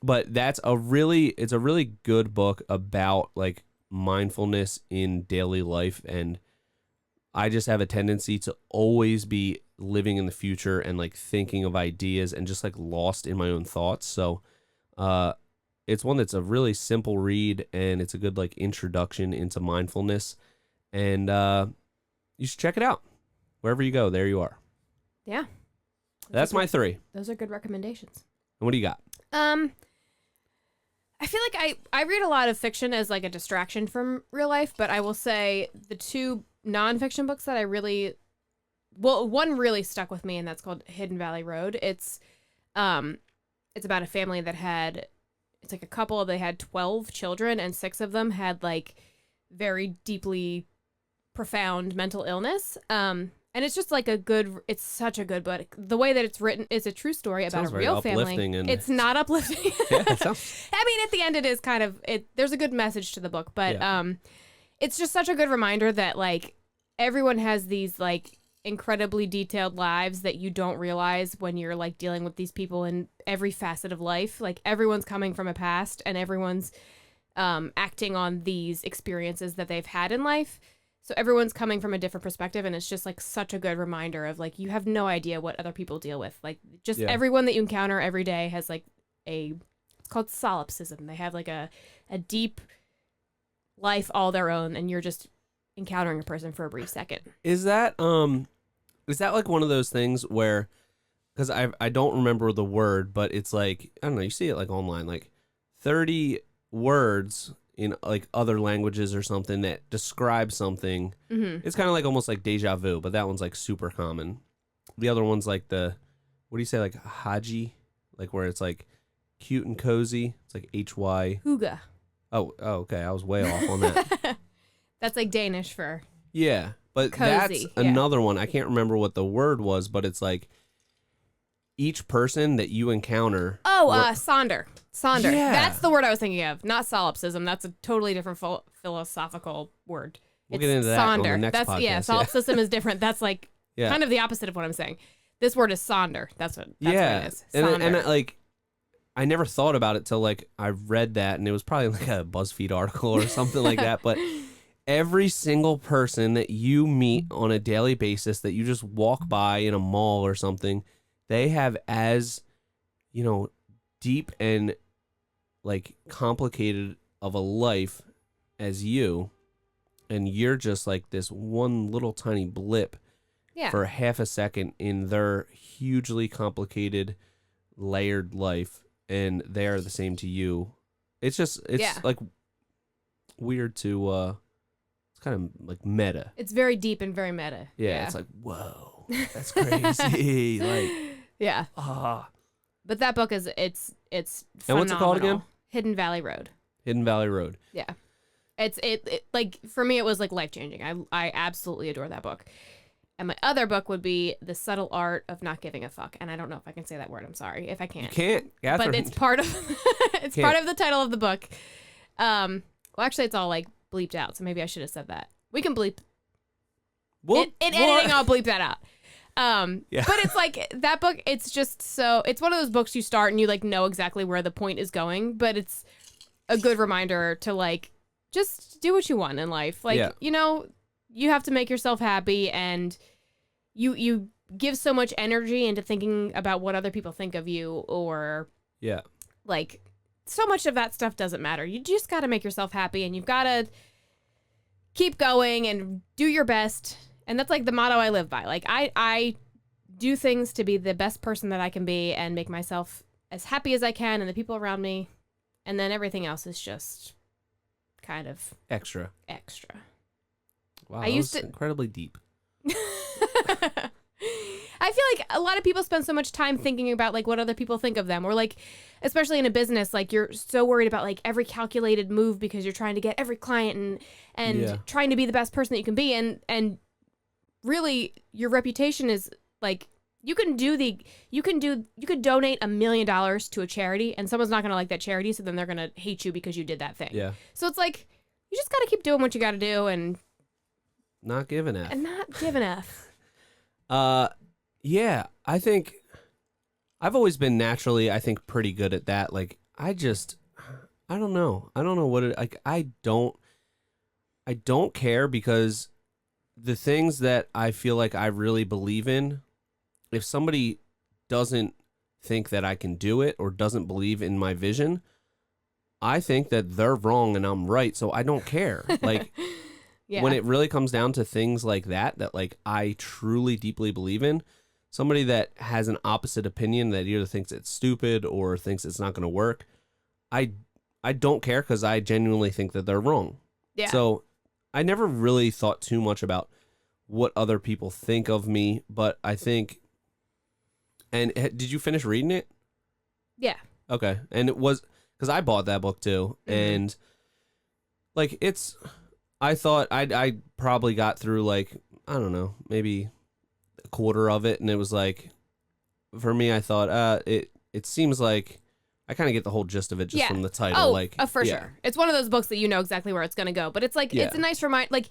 but it's a really good book about like mindfulness in daily life. And I just have a tendency to always be living in the future and like thinking of ideas and just like lost in my own thoughts. So it's one that's a really simple read and it's a good like introduction into mindfulness. And you should check it out. Wherever you go, there you are. Yeah. That's my 3. Those are good recommendations. And what do you got? I feel like I read a lot of fiction as like a distraction from real life, but I will say the 2 nonfiction books that one really stuck with me, and that's called Hidden Valley Road. It's about a family that it's like a couple, they had 12 children and 6 of them had like very deeply profound mental illness. And it's just like it's such a good book. The way that it's written is a true story about a real family. It's not uplifting. Yeah, I mean, at the end it is kind of, there's a good message to the book, but it's just such a good reminder that like everyone has these like incredibly detailed lives that you don't realize when you're like dealing with these people in every facet of life. Like everyone's coming from a past and everyone's acting on these experiences that they've had in life. So everyone's coming from a different perspective, and it's just like such a good reminder of like you have no idea what other people deal with. Like just everyone that you encounter every day has like it's called solipsism. They have like a deep life all their own, and you're just encountering a person for a brief second. Is that like one of those things where, because I don't remember the word, but it's like, I don't know, you see it like online, like 30 words in like other languages or something that describe something. It's kind of like almost like deja vu, but that one's like super common. The other one's like what do you say, like haji, like where it's like cute and cozy. It's like HY. Huga. Oh, okay. I was way off on that. That's like Danish for but cozy. That's another one. I can't remember what the word was, but it's like each person that you encounter. Sonder. Yeah. That's the word I was thinking of. Not solipsism. That's a totally different philosophical word. We'll get into that on the next podcast. Yeah, solipsism is different. That's like kind of the opposite of what I'm saying. This word is sonder. That's what it is. And like I never thought about it till like I read that, and it was probably like a BuzzFeed article or something like that. But every single person that you meet on a daily basis, that you just walk by in a mall or something, they have as, deep and like complicated of a life as you, and you're just like this one little tiny blip for half a second in their hugely complicated, layered life, and they're the same to you. It's like weird to it's kind of like meta. It's very deep and very meta. Yeah. It's like, whoa, that's crazy. Like, yeah. But that book is it's phenomenal. And what's it called again? Hidden Valley Road. Hidden Valley Road. Yeah. It like for me it was like life changing. I absolutely adore that book. And my other book would be The Subtle Art of Not Giving a Fuck. And I don't know if I can say that word. I'm sorry if I can't. You can't, Catherine. But it's part of part of the title of the book. Well, actually, it's all like bleeped out, so maybe I should have said that. We can bleep. In editing, I'll bleep that out. Yeah. But it's like that book. It's just so. It's one of those books you start and you like know exactly where the point is going, but it's a good reminder to like just do what you want in life. Like you know, you have to make yourself happy, and you give so much energy into thinking about what other people think of you, or like so much of that stuff doesn't matter. You just got to make yourself happy, and you've got to keep going and do your best. And that's like the motto I live by. Like I do things to be the best person that I can be and make myself as happy as I can and the people around me. And then everything else is just kind of extra. I Wow, that used was to incredibly deep. I feel like a lot of people spend so much time thinking about like what other people think of them, or like, especially in a business, like you're so worried about like every calculated move because you're trying to get every client and trying to be the best person that you can be. And really your reputation is like, you could donate $1 million to a charity and someone's not going to like that charity. So then they're going to hate you because you did that thing. Yeah. So it's like, you just got to keep doing what you got to do and not give an F. And not give an F. Yeah, I think I've always been naturally, I think, pretty good at that. Like, I don't know. I don't know what it, like, I don't care, because the things that I feel like I really believe in, if somebody doesn't think that I can do it or doesn't believe in my vision, I think that they're wrong and I'm right. So I don't care. Like, when it really comes down to things like that like I truly deeply believe in, somebody that has an opposite opinion that either thinks it's stupid or thinks it's not going to work, I don't care, because I genuinely think that they're wrong. Yeah. So I never really thought too much about what other people think of me, but I think. And did you finish reading it? Yeah. Okay, and it was because I bought that book too, and like it's. I thought I probably got through like, I don't know, maybe a quarter of it, and it was like, for me, I thought it seems like I kind of get the whole gist of it just from the title. For sure. It's one of those books that you know exactly where it's going to go, but it's like it's a nice reminder. Like,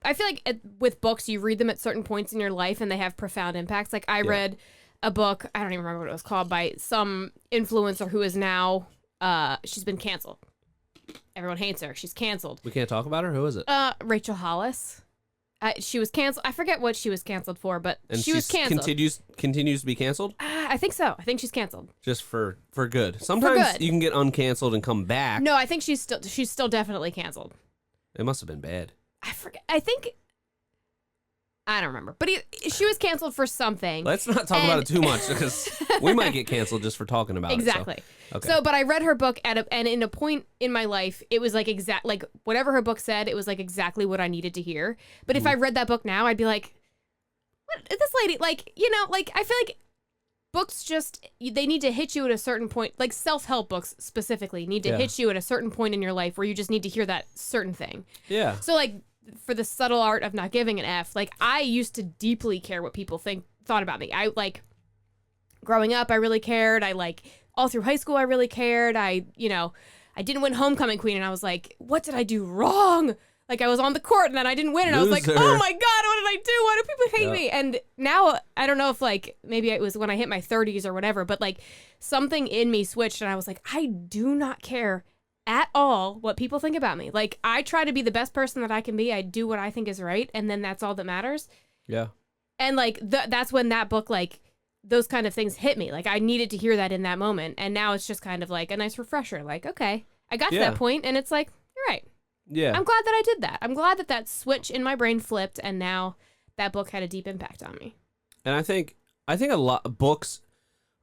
I feel like with books, you read them at certain points in your life, and they have profound impacts. Like I read a book, I don't even remember what it was called, by some influencer who is now she's been canceled. Everyone hates her. She's canceled. We can't talk about her? Who is it? Rachel Hollis. She was canceled. I forget what she was canceled for, but she was canceled. Continues to be canceled? I think so. I think she's canceled. Just for good. Sometimes you can get uncanceled and come back. No, I think she's still definitely canceled. It must have been bad. I forget. I don't remember. But she was canceled for something. Let's not talk about it too much, because we might get canceled just for talking about exactly. it. Exactly. So, but I read her book and in a point in my life, it was like like whatever her book said, it was like exactly what I needed to hear. But if I read that book now, I'd be like, what is this lady? Like, you know, like I feel like books they need to hit you at a certain point. Like self-help books specifically need to hit you at a certain point in your life where you just need to hear that certain thing. Yeah. So like, for The Subtle Art of Not Giving an F, like I used to deeply care what people thought about me. I like growing up, I really cared. I like all through high school, I really cared. I didn't win homecoming queen, and I was like, what did I do wrong? Like I was on the court and then I didn't win, and I was like, oh my God, what did I do? Why do people hate me? And now I don't know if like maybe it was when I hit my 30s or whatever, but like something in me switched, and I was like, I do not care at all what people think about me. Like I try to be the best person that I can be. I do what I think is right, and then that's all that matters. Yeah. And like that's when that book, like those kind of things hit me. Like I needed to hear that in that moment, and now it's just kind of like a nice refresher. Like, okay, I got to that point, and it's like, you're right. Yeah. I'm glad that I did that. I'm glad that switch in my brain flipped, and now that book had a deep impact on me. And I think a lot of books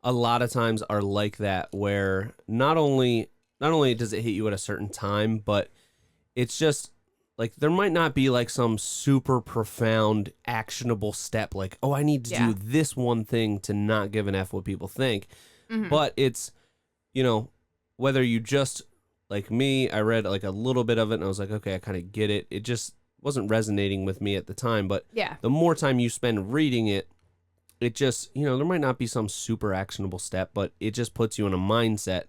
a lot of times are like that, where not only does it hit you at a certain time, but it's just like there might not be like some super profound actionable step like, oh, I need to do this one thing to not give an F what people think. Mm-hmm. But it's, you know, whether you just like me, I read like a little bit of it and I was like, okay, I kind of get it. It just wasn't resonating with me at the time. But Yeah. the more time you spend reading it, it just, there might not be some super actionable step, but it just puts you in a mindset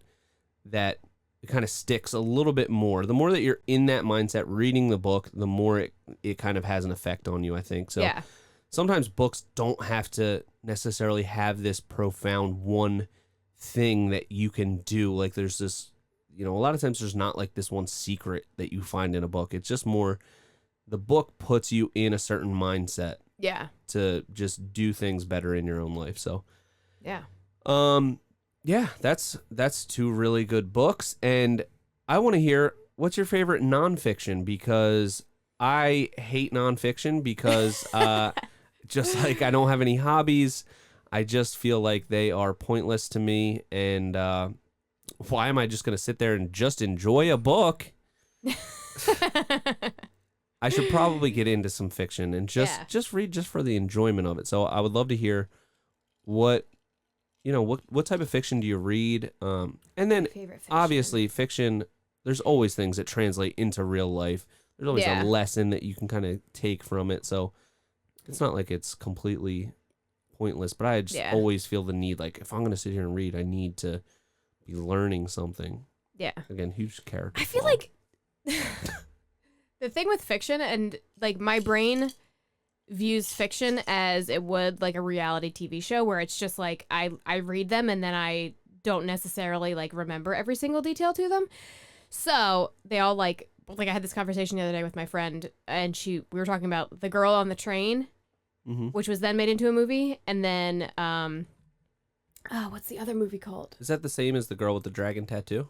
that it kind of sticks a little bit more. The more that you're in that mindset reading the book, the more it kind of has an effect on you, I think. So Yeah. sometimes books don't have to necessarily have this profound one thing that you can do. Like there's this, a lot of times there's not like this one secret that you find in a book. It's just more the book puts you in a certain mindset. Yeah. To just do things better in your own life. So, yeah. Yeah, that's two really good books. And I want to hear, what's your favorite nonfiction? Because I hate nonfiction because just like I don't have any hobbies. I just feel like they are pointless to me. And why am I just going to sit there and just enjoy a book? I should probably get into some fiction and just read just for the enjoyment of it. So I would love to hear what type of fiction do you read? And then obviously fiction, there's always things that translate into real life. There's always a lesson that you can kind of take from it. So it's not like it's completely pointless, but I just always feel the need, like if I'm going to sit here and read, I need to be learning something. Yeah. Again, huge character. I feel like the thing with fiction, and like my brain views fiction as it would like a reality TV show where it's just like I read them and then I don't necessarily like remember every single detail to them. So they all like I had this conversation the other day with my friend and we were talking about The Girl on the Train, which was then made into a movie, and then what's the other movie called? Is that the same as The Girl with the Dragon Tattoo?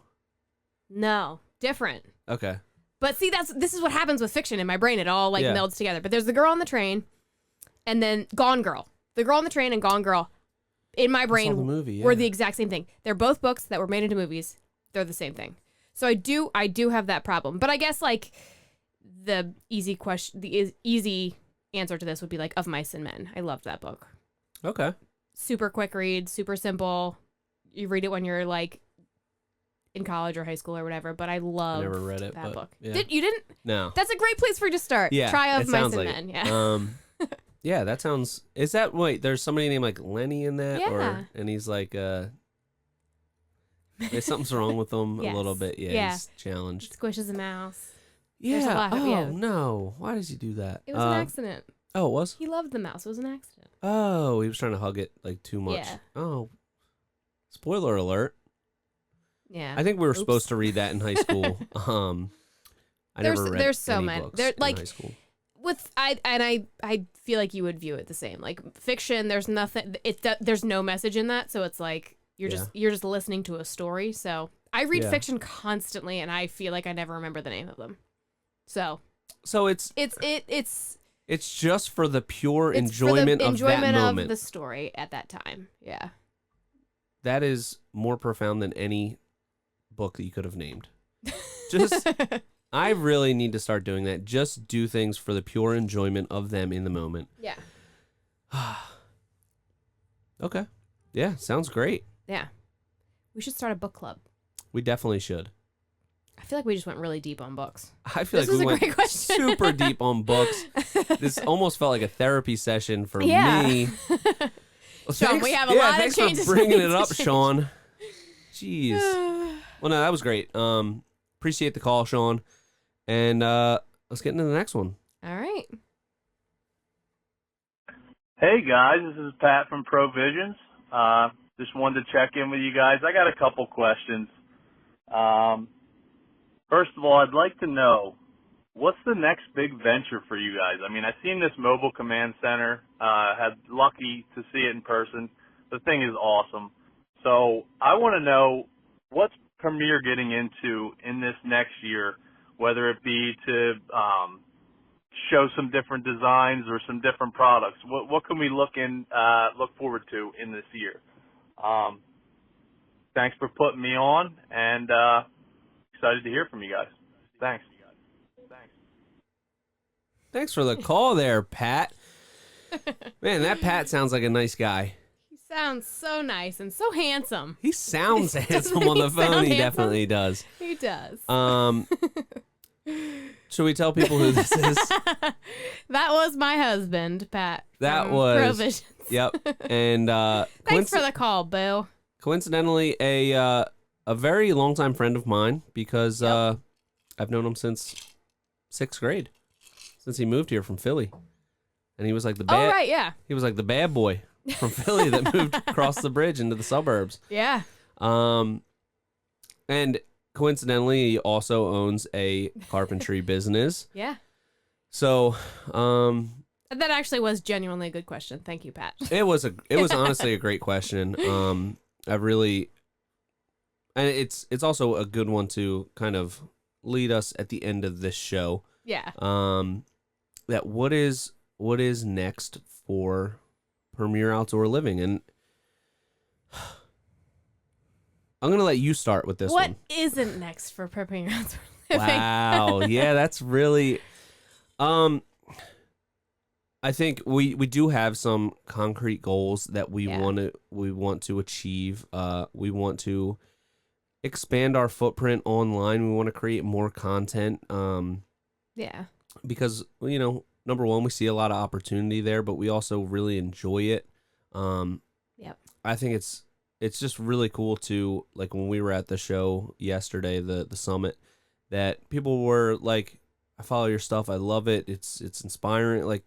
No, different. Okay. But see, this is what happens with fiction in my brain. It all like melds together. But there's The Girl on the Train, and then Gone Girl. The Girl on the Train and Gone Girl, in my brain, were the exact same thing. They're both books that were made into movies. They're the same thing. So I do have that problem. But I guess like the easy answer to this would be like Of Mice and Men. I loved that book. Okay. Super quick read, super simple. You read it when you're like in college or high school or whatever, but I love never read it, that book. Yeah. You didn't? No. That's a great place for you to start. Yeah. Try Of Mice and like Men. Yeah. Yeah, that sounds. Is that wait? There's somebody named like Lenny in that, Yeah. and he's like, something's wrong with him a little bit. Yeah, he's challenged. Squishes a mouse. Yeah. There's a lot of, no! Why does he do that? It was an accident. Oh, it was? He loved the mouse. It was an accident. Oh, he was trying to hug it like too much. Yeah. Oh, spoiler alert. Yeah. I think we were supposed to read that in high school. I never read there's so any many. books There in like high school. I feel like you would view it the same. Like fiction, there's nothing. There's no message in that, so it's like you're just listening to a story. So I read fiction constantly, and I feel like I never remember the name of them. So it's just for the pure enjoyment of that moment. of the story at that time. Yeah. That is more profound than any book that you could have named. Just, I really need to start doing that. Just do things for the pure enjoyment of them in the moment. Yeah. Okay. Yeah, sounds great. Yeah. We should start a book club. We definitely should. I feel like we just went really deep on books. I feel like we went super deep on books. This almost felt like a therapy session for me. Well, Sean, we have a lot of changes. Thanks for bringing it up, Sean. Jeez. Well, no, that was great. Appreciate the call, Sean. And let's get into the next one. All right. Hey, guys. This is Pat from Provisions. Just wanted to check in with you guys. I got a couple questions. First of all, I'd like to know, what's the next big venture for you guys? I mean, I've seen this mobile command center. Had lucky to see it in person. The thing is awesome. So I want to know, what's Premier getting into in this next year, whether it be to show some different designs or some different products? What can we look forward to in this year? Thanks for putting me on, and excited to hear from you guys. Thanks. Thanks for the call there, Pat. Man, that Pat sounds like a nice guy. sounds so nice and so handsome. He sounds handsome on the phone. He definitely does. He does. Should we tell people who this is? That was my husband, Pat. That was Provisions. Yep. And Thanks for the call, Boo. coincidentally, a very longtime friend of mine because I've known him since 6th grade, since he moved here from Philly, and he was like the bad. Oh right, yeah. He was like the bad boy from Philly that moved across the bridge into the suburbs. Yeah. And coincidentally, he also owns a carpentry business. Yeah. So, That actually was genuinely a good question. Thank you, Pat. it was honestly a great question. I really, and it's also a good one to kind of lead us at the end of this show. Yeah. That what is next for Premier Outdoor Living, and I'm gonna let you start with this one. What isn't next for Premier Outdoor Living? Wow. Yeah, that's really. I think we do have some concrete goals that we want to achieve. We want to expand our footprint online. We want to create more content. Yeah. Because number one, we see a lot of opportunity there, but we also really enjoy it. Yep. I think it's just really cool to, like, when we were at the show yesterday, the summit, that people were like, I follow your stuff, I love it, it's inspiring. Like,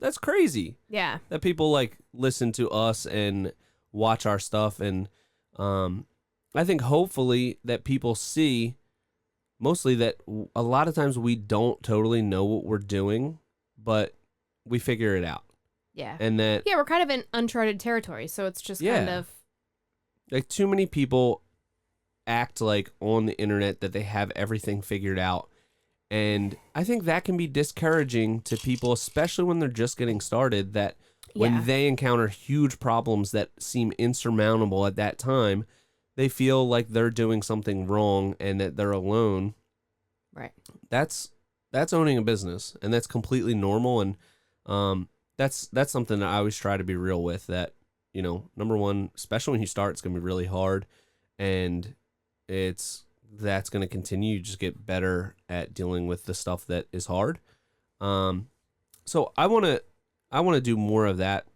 that's crazy. Yeah. That people like listen to us and watch our stuff, and I think hopefully that people see mostly that a lot of times we don't totally know what we're doing, but we figure it out. Yeah. And that we're kind of in uncharted territory, so it's just kind of like, too many people act like on the internet that they have everything figured out. And I think that can be discouraging to people, especially when they're just getting started, that when they encounter huge problems that seem insurmountable at that time, they feel like they're doing something wrong and that they're alone. Right. That's owning a business, and that's completely normal. And that's something that I always try to be real with, that, number one, especially when you start, it's going to be really hard, and that's going to continue. You just get better at dealing with the stuff that is hard. So I want to do more of that,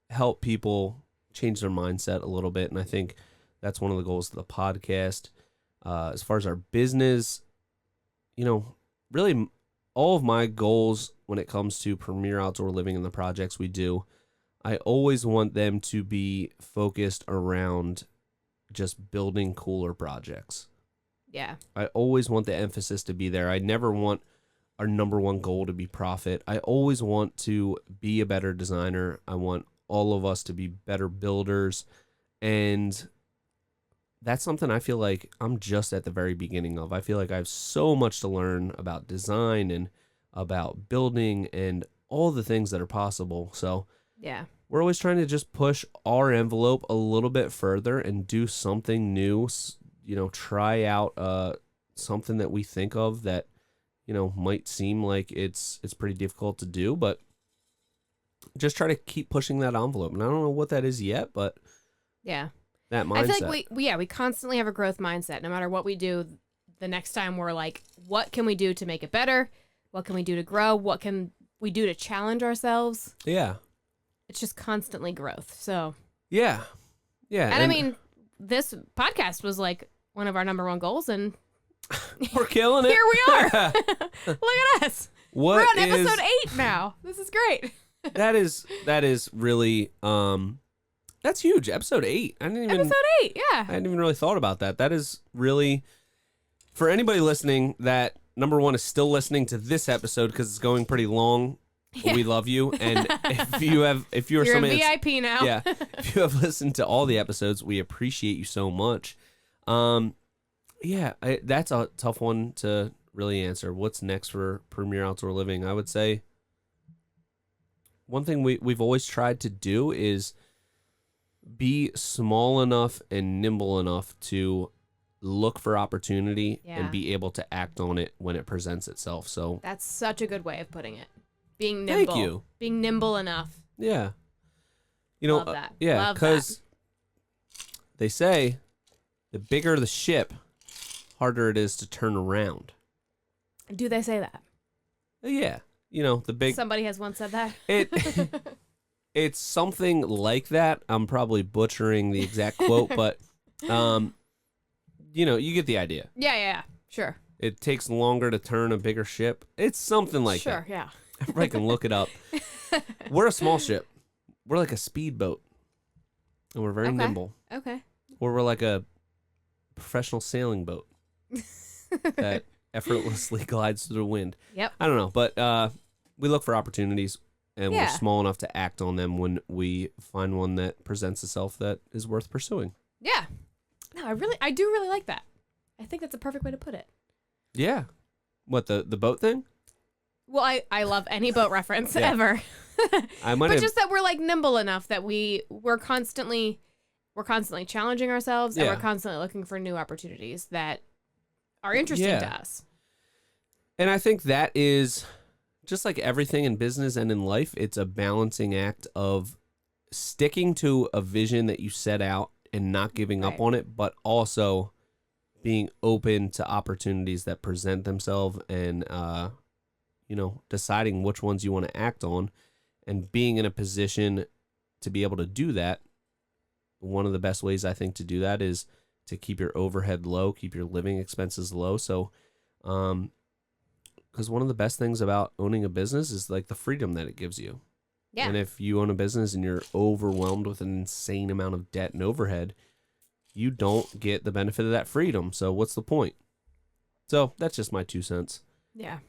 help people change their mindset a little bit. And I think that's one of the goals of the podcast. As far as our business, really all of my goals when it comes to Premier Outdoor Living and the projects we do, I always want them to be focused around just building cooler projects. Yeah. I always want the emphasis to be there. I never want our number one goal to be profit. I always want to be a better designer. I want all of us to be better builders. And that's something I feel like I'm just at the very beginning of. I feel like I have so much to learn about design and about building and all the things that are possible. So yeah, we're always trying to just push our envelope a little bit further and do something new. Try out something that we think of that, might seem like it's pretty difficult to do, but just try to keep pushing that envelope. And I don't know what that is yet, but yeah, that mindset. I feel like we constantly have a growth mindset. No matter what we do, the next time we're like, what can we do to make it better? What can we do to grow? What can we do to challenge ourselves? Yeah. It's just constantly growth. So yeah. And I mean, this podcast was like one of our number one goals, and we're killing it. Here we are. Look at us. We're on episode 8 now. This is great. that is really that's huge. Episode 8. Episode 8, yeah. I hadn't even really thought about that. That is really, for anybody listening that, number one, is still listening to this episode because it's going pretty long. Yeah. We love you, and if you're somebody a VIP now, yeah, if you have listened to all the episodes, we appreciate you so much. That's a tough one to really answer. What's next for Premier Outdoor Living? I would say one thing we've always tried to do is be small enough and nimble enough to look for opportunity and be able to act on it when it presents itself. So that's such a good way of putting it. Being nimble. Thank you. Being nimble enough. Yeah. You know, Love that. yeah, Love because they say the bigger the ship, harder it is to turn around. Do they say that? Yeah, you know, the big. Somebody has once said that. It it's something like that. I'm probably butchering the exact quote, but you know, you get the idea. Yeah. Sure. It takes longer to turn a bigger ship. It's something like that. Sure, yeah. Everybody can look it up. We're a small ship. We're like a speedboat, and we're very nimble. Okay. Or we're like a professional sailing boat that effortlessly glides through the wind. Yep. I don't know, but we look for opportunities, and we're Yeah. small enough to act on them when we find one that presents itself that is worth pursuing. Yeah. No, I do really like that. I think that's a perfect way to put it. Yeah. What, the boat thing? Well, I love any boat reference Yeah. ever. I might But have, just that we're like nimble enough that we're constantly challenging ourselves, and Yeah. we're constantly looking for new opportunities that are interesting Yeah. to us. and I think that is just like everything in business and in life, it's a balancing act of sticking to a vision that you set out and not giving up Right. on it, but also being open to opportunities that present themselves and, you know, deciding which ones you want to act on and being in a position to be able to do that. One of the best ways I think to do that is to keep your overhead low, keep your living expenses low. So, because one of the best things about owning a business is like the freedom that it gives you. Yeah. And if you own a business and you're overwhelmed with an insane amount of debt and overhead, you don't get the benefit of that freedom. So what's the point? So that's just my 2 cents. Yeah.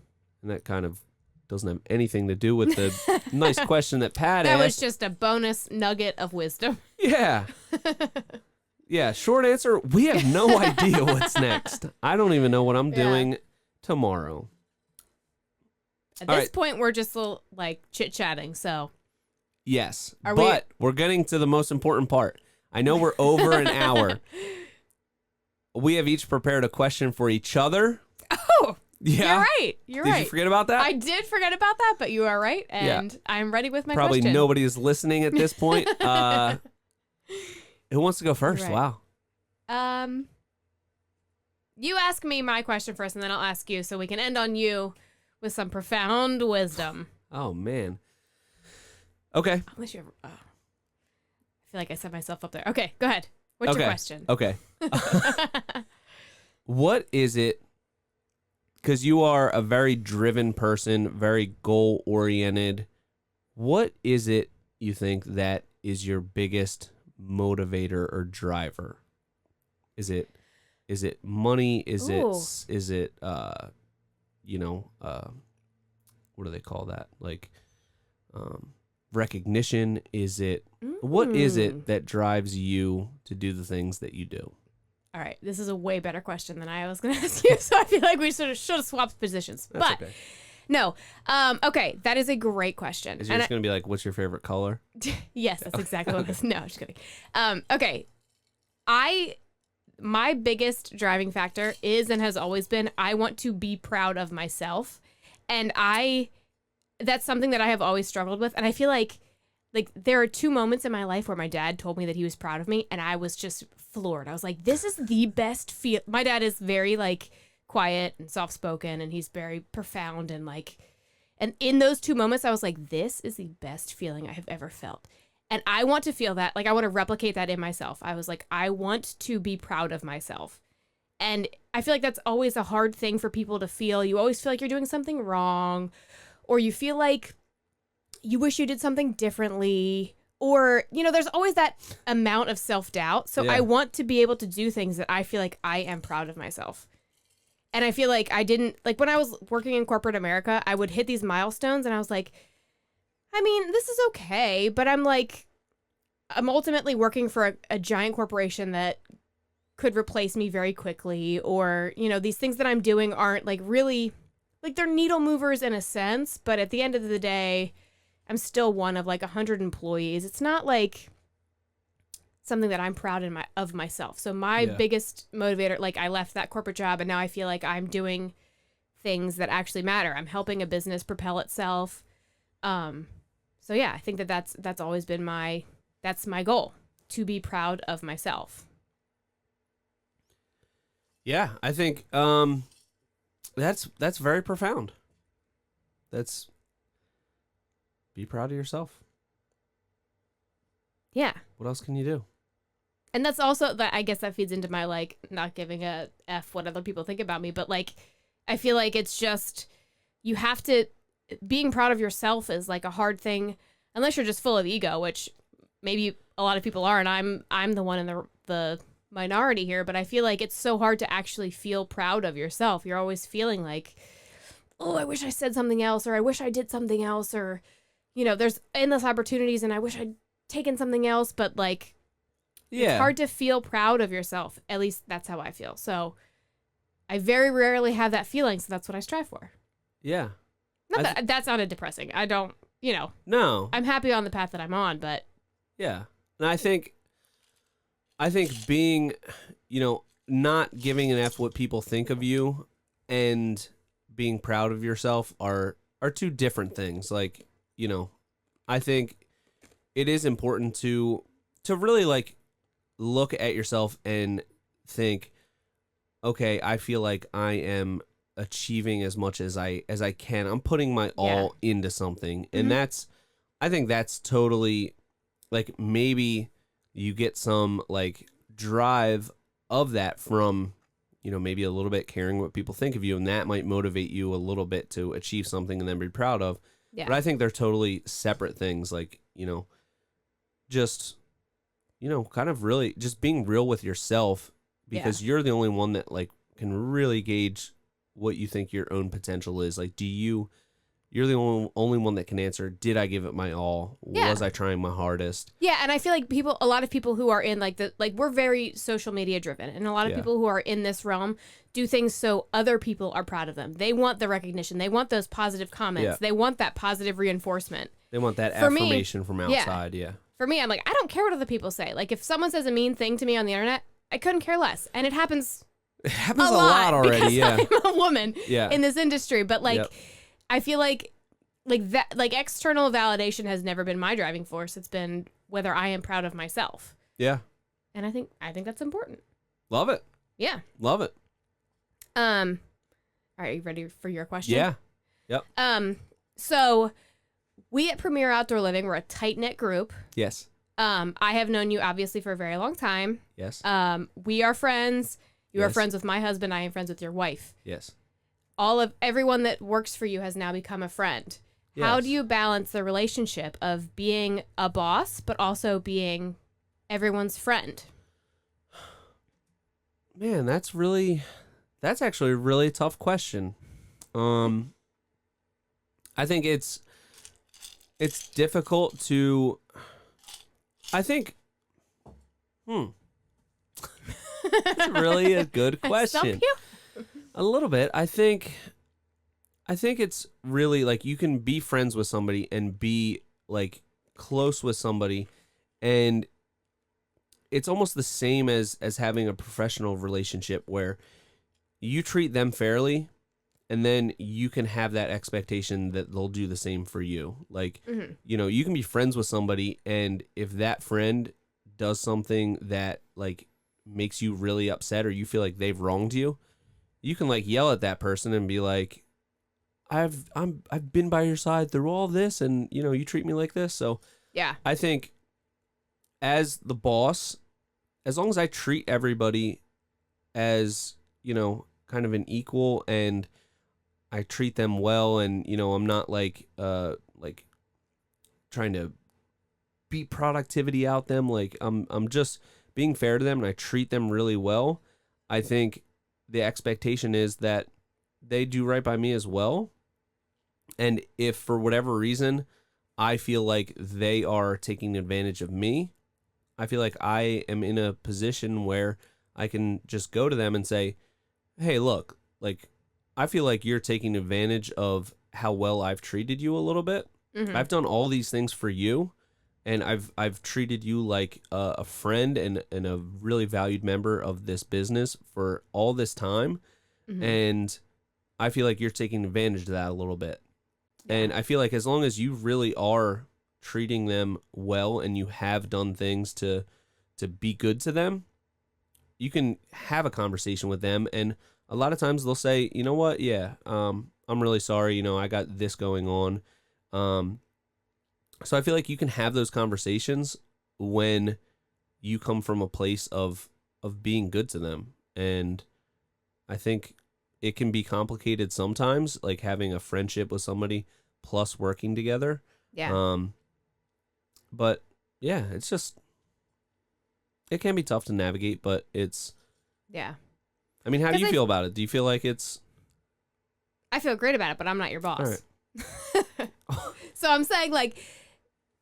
And that kind of doesn't have anything to do with the nice question that Pat That asked. was just a bonus nugget of wisdom. Yeah. Yeah, short answer, we have no idea what's next. I don't even know what I'm Yeah. doing tomorrow. At All this right. point, we're just like chit-chatting, so. Yes, Are we- but we're getting to the most important part. I know we're over an hour. We have each prepared a question for each other. Oh, Yeah. you're right. You're Did right. you forget about that? I did forget about that, but you are right, and I'm ready with my Probably question. nobody is listening at this point. Who wants to go first? Right. Wow. You ask me my question first, and then I'll ask you, so we can end on you with some profound wisdom. Oh, man. Okay. Unless you ever. Oh. I feel like I set myself up there. Okay, go ahead. What's your question? Okay. What is it? Because you are a very driven person, very goal oriented. What is it you think that is your biggest motivator or driver? Is it money? Is Ooh. it you know, what do they call that? Like recognition? Is it what is it that drives you to do the things that you do? All right, this is a way better question than I was going to ask you, so I feel like we should have swapped positions. That's but okay. no, okay, that is a great question. Is And yours going to be like, what's your favorite color? yes, that's exactly what it is. No, I'm just kidding. Okay, my biggest driving factor is and has always been I want to be proud of myself, and that's something that I have always struggled with, and I feel like there are 2 moments in my life where my dad told me that he was proud of me, and I was just floored. I was like, this is the best feel. My dad is very like quiet and soft-spoken, and he's very profound, and in those 2 moments I was like, this is the best feeling I have ever felt. And I want to feel that, like I want to replicate that in myself. I was like, I want to be proud of myself. And I feel like that's always a hard thing for people to feel. You always feel like you're doing something wrong, or you feel like you wish you did something differently, or, you know, there's always that amount of self-doubt. So Yeah. I want to be able to do things that I feel like I am proud of myself. And I feel like I didn't, like when I was working in corporate America, I would hit these milestones and I was like, I mean, this is okay, but I'm ultimately working for a giant corporation that could replace me very quickly, or, you know, these things that I'm doing aren't like really, like they're needle movers in a sense, but at the end of the day, I'm still one of like 100 employees. It's not like something that I'm proud of myself. So my biggest motivator, like I left that corporate job and now I feel like I'm doing things that actually matter. I'm helping a business propel itself. So yeah, I think that's always been my that's my goal, to be proud of myself. Yeah, I think that's very profound. That's be proud of yourself. Yeah. What else can you do? And that's also that, I guess that feeds into my like not giving a F what other people think about me, but like I feel like it's just you have to being proud of yourself is like a hard thing unless you're just full of ego, which maybe a lot of people are, and I'm the one in the minority here, but I feel like it's so hard to actually feel proud of yourself. You're always feeling like, oh, I wish I said something else, or I wish I did something else, or there's endless opportunities and I wish I'd taken something else, but like it's hard to feel proud of yourself. At least that's how I feel. So I very rarely have that feeling, so that's what I strive for. Yeah. Not that sounded depressing. I don't, No. I'm happy on the path that I'm on, but yeah. And I think being, not giving an F what people think of you and being proud of yourself are two different things. Like, I think it is important to really like look at yourself and think, okay, I feel like I am achieving as much as I can. I'm putting my all into something. And I think that's totally like, maybe you get some like drive of that from, maybe a little bit caring what people think of you, and that might motivate you a little bit to achieve something and then be proud of. Yeah. But I think they're totally separate things. Like, just, kind of really just being real with yourself, because you're the only one that like can really gauge what you think your own potential is. Like, you're the only one that can answer, did I give it my all? Yeah. Was I trying my hardest? Yeah, and I feel like a lot of people who are in we're very social media driven, and a lot of people who are in this realm do things so other people are proud of them. They want the recognition. They want those positive comments. Yeah. They want that positive reinforcement. They want that affirmation from outside, For me, I'm like, I don't care what other people say. Like, if someone says a mean thing to me on the internet, I couldn't care less. And it happens a lot already, because I'm a woman in this industry. But I feel like that, like, external validation has never been my driving force. It's been whether I am proud of myself. Yeah. And I think that's important. Love it. Yeah. Love it. Are you ready for your question? Yeah. Yep. So we at Premier Outdoor Living, we're a tight-knit group. Yes. I have known you obviously for a very long time. Yes. We are friends. You are friends with my husband. I am friends with your wife. Yes. Everyone that works for you has now become a friend. Yes. How do you balance the relationship of being a boss, but also being everyone's friend? Man, that's actually a really tough question. I think it's difficult to, I think, that's really a good question. Stump you? A little bit. I think it's really like you can be friends with somebody and be like close with somebody, and it's almost the same as having a professional relationship where you treat them fairly, and then you can have that expectation that they'll do the same for you. Like, you can be friends with somebody, and if that friend does something that like makes you really upset, or you feel like they've wronged you, you can like yell at that person and be like, I've been by your side through all this, and you treat me like this. So yeah, I think as the boss, as long as I treat everybody as, kind of an equal, and I treat them well, and I'm not like trying to beat productivity out them, like I'm just being fair to them and I treat them really well, I think the expectation is that they do right by me as well. And if for whatever reason I feel like they are taking advantage of me, I feel like I am in a position where I can just go to them and say, hey, look, like, I feel like you're taking advantage of how well I've treated you a little bit. Mm-hmm. I've done all these things for you, and I've treated you like a friend and a really valued member of this business for all this time. Mm-hmm. And I feel like you're taking advantage of that a little bit. Yeah. And I feel like as long as you really are treating them well and you have done things to be good to them, you can have a conversation with them, and a lot of times they'll say, you know what, yeah, I'm really sorry, you know, I got this going on. So I feel like you can have those conversations when you come from a place of being good to them. And I think it can be complicated sometimes, like having a friendship with somebody plus working together. Yeah. But yeah, it's just, it can be tough to navigate, but it's, Yeah. I mean, how do you feel about it? Do you feel like it's... I feel great about it, but I'm not your boss. All right. So I'm saying like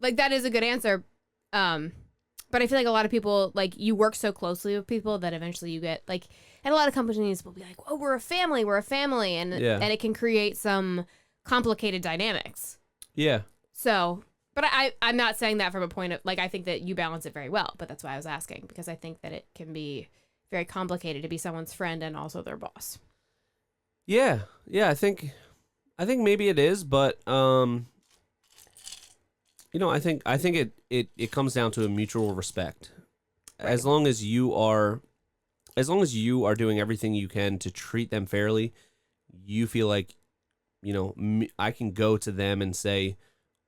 that is a good answer. But I feel like a lot of people, like, you work so closely with people that eventually you get like, and a lot of companies will be like, oh, we're a family, and it can create some complicated dynamics. Yeah. So, but I'm not saying that from a point of, like, I think that you balance it very well, but that's why I was asking, because I think that it can be very complicated to be someone's friend and also their boss. Yeah. I think maybe it is, but you know, I think it comes down to a mutual respect. Right. As long as you are doing everything you can to treat them fairly, you feel like, you know, I can go to them and say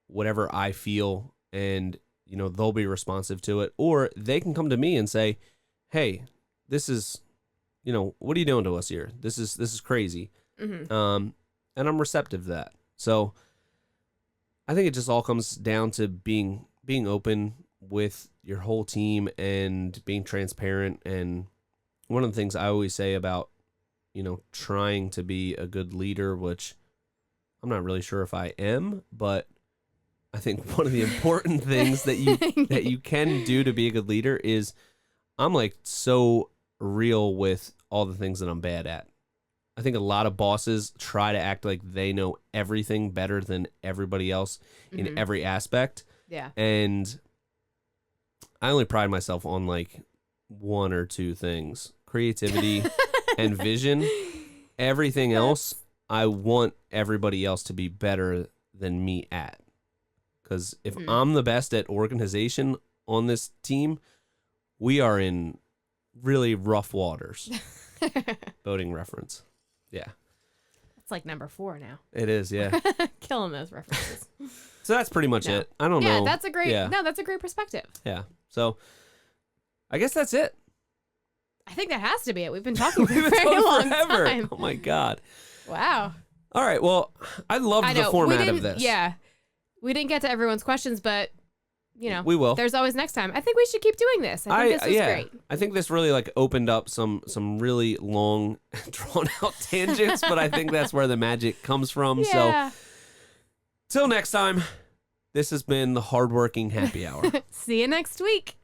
whatever I feel, and, you know, they'll be responsive to it, or they can come to me and say, hey, this is, you know, what are you doing to us here? This is crazy. Mm-hmm. And I'm receptive to that. So I think it just all comes down to being open with your whole team and being transparent. And one of the things I always say about, you know, trying to be a good leader, which I'm not really sure if I am, but I think one of the important things that you can do to be a good leader is I'm like so real with all the things that I'm bad at. I think a lot of bosses try to act like they know everything better than everybody else in every aspect. Yeah. And I only pride myself on like one or two things: creativity and vision. Everything else, I want everybody else to be better than me at. Because if I'm the best at organization on this team, we are in really rough waters. Boating reference. Yeah. It's like number 4 now. It is, yeah. Killing those references. So that's pretty much it. I don't know. Yeah, that's a great perspective. Yeah. So I guess that's it. I think that has to be it. We've been talking for a very long time. Oh my God. Wow. All right. Well, I love the format of this. Yeah. We didn't get to everyone's questions, but, you know, we will. There's always next time. I think we should keep doing this. I think this was great. I think this really like opened up some really long, drawn out tangents, but I think that's where the magic comes from. Yeah. So till next time, this has been the Hardworking Happy Hour. See you next week.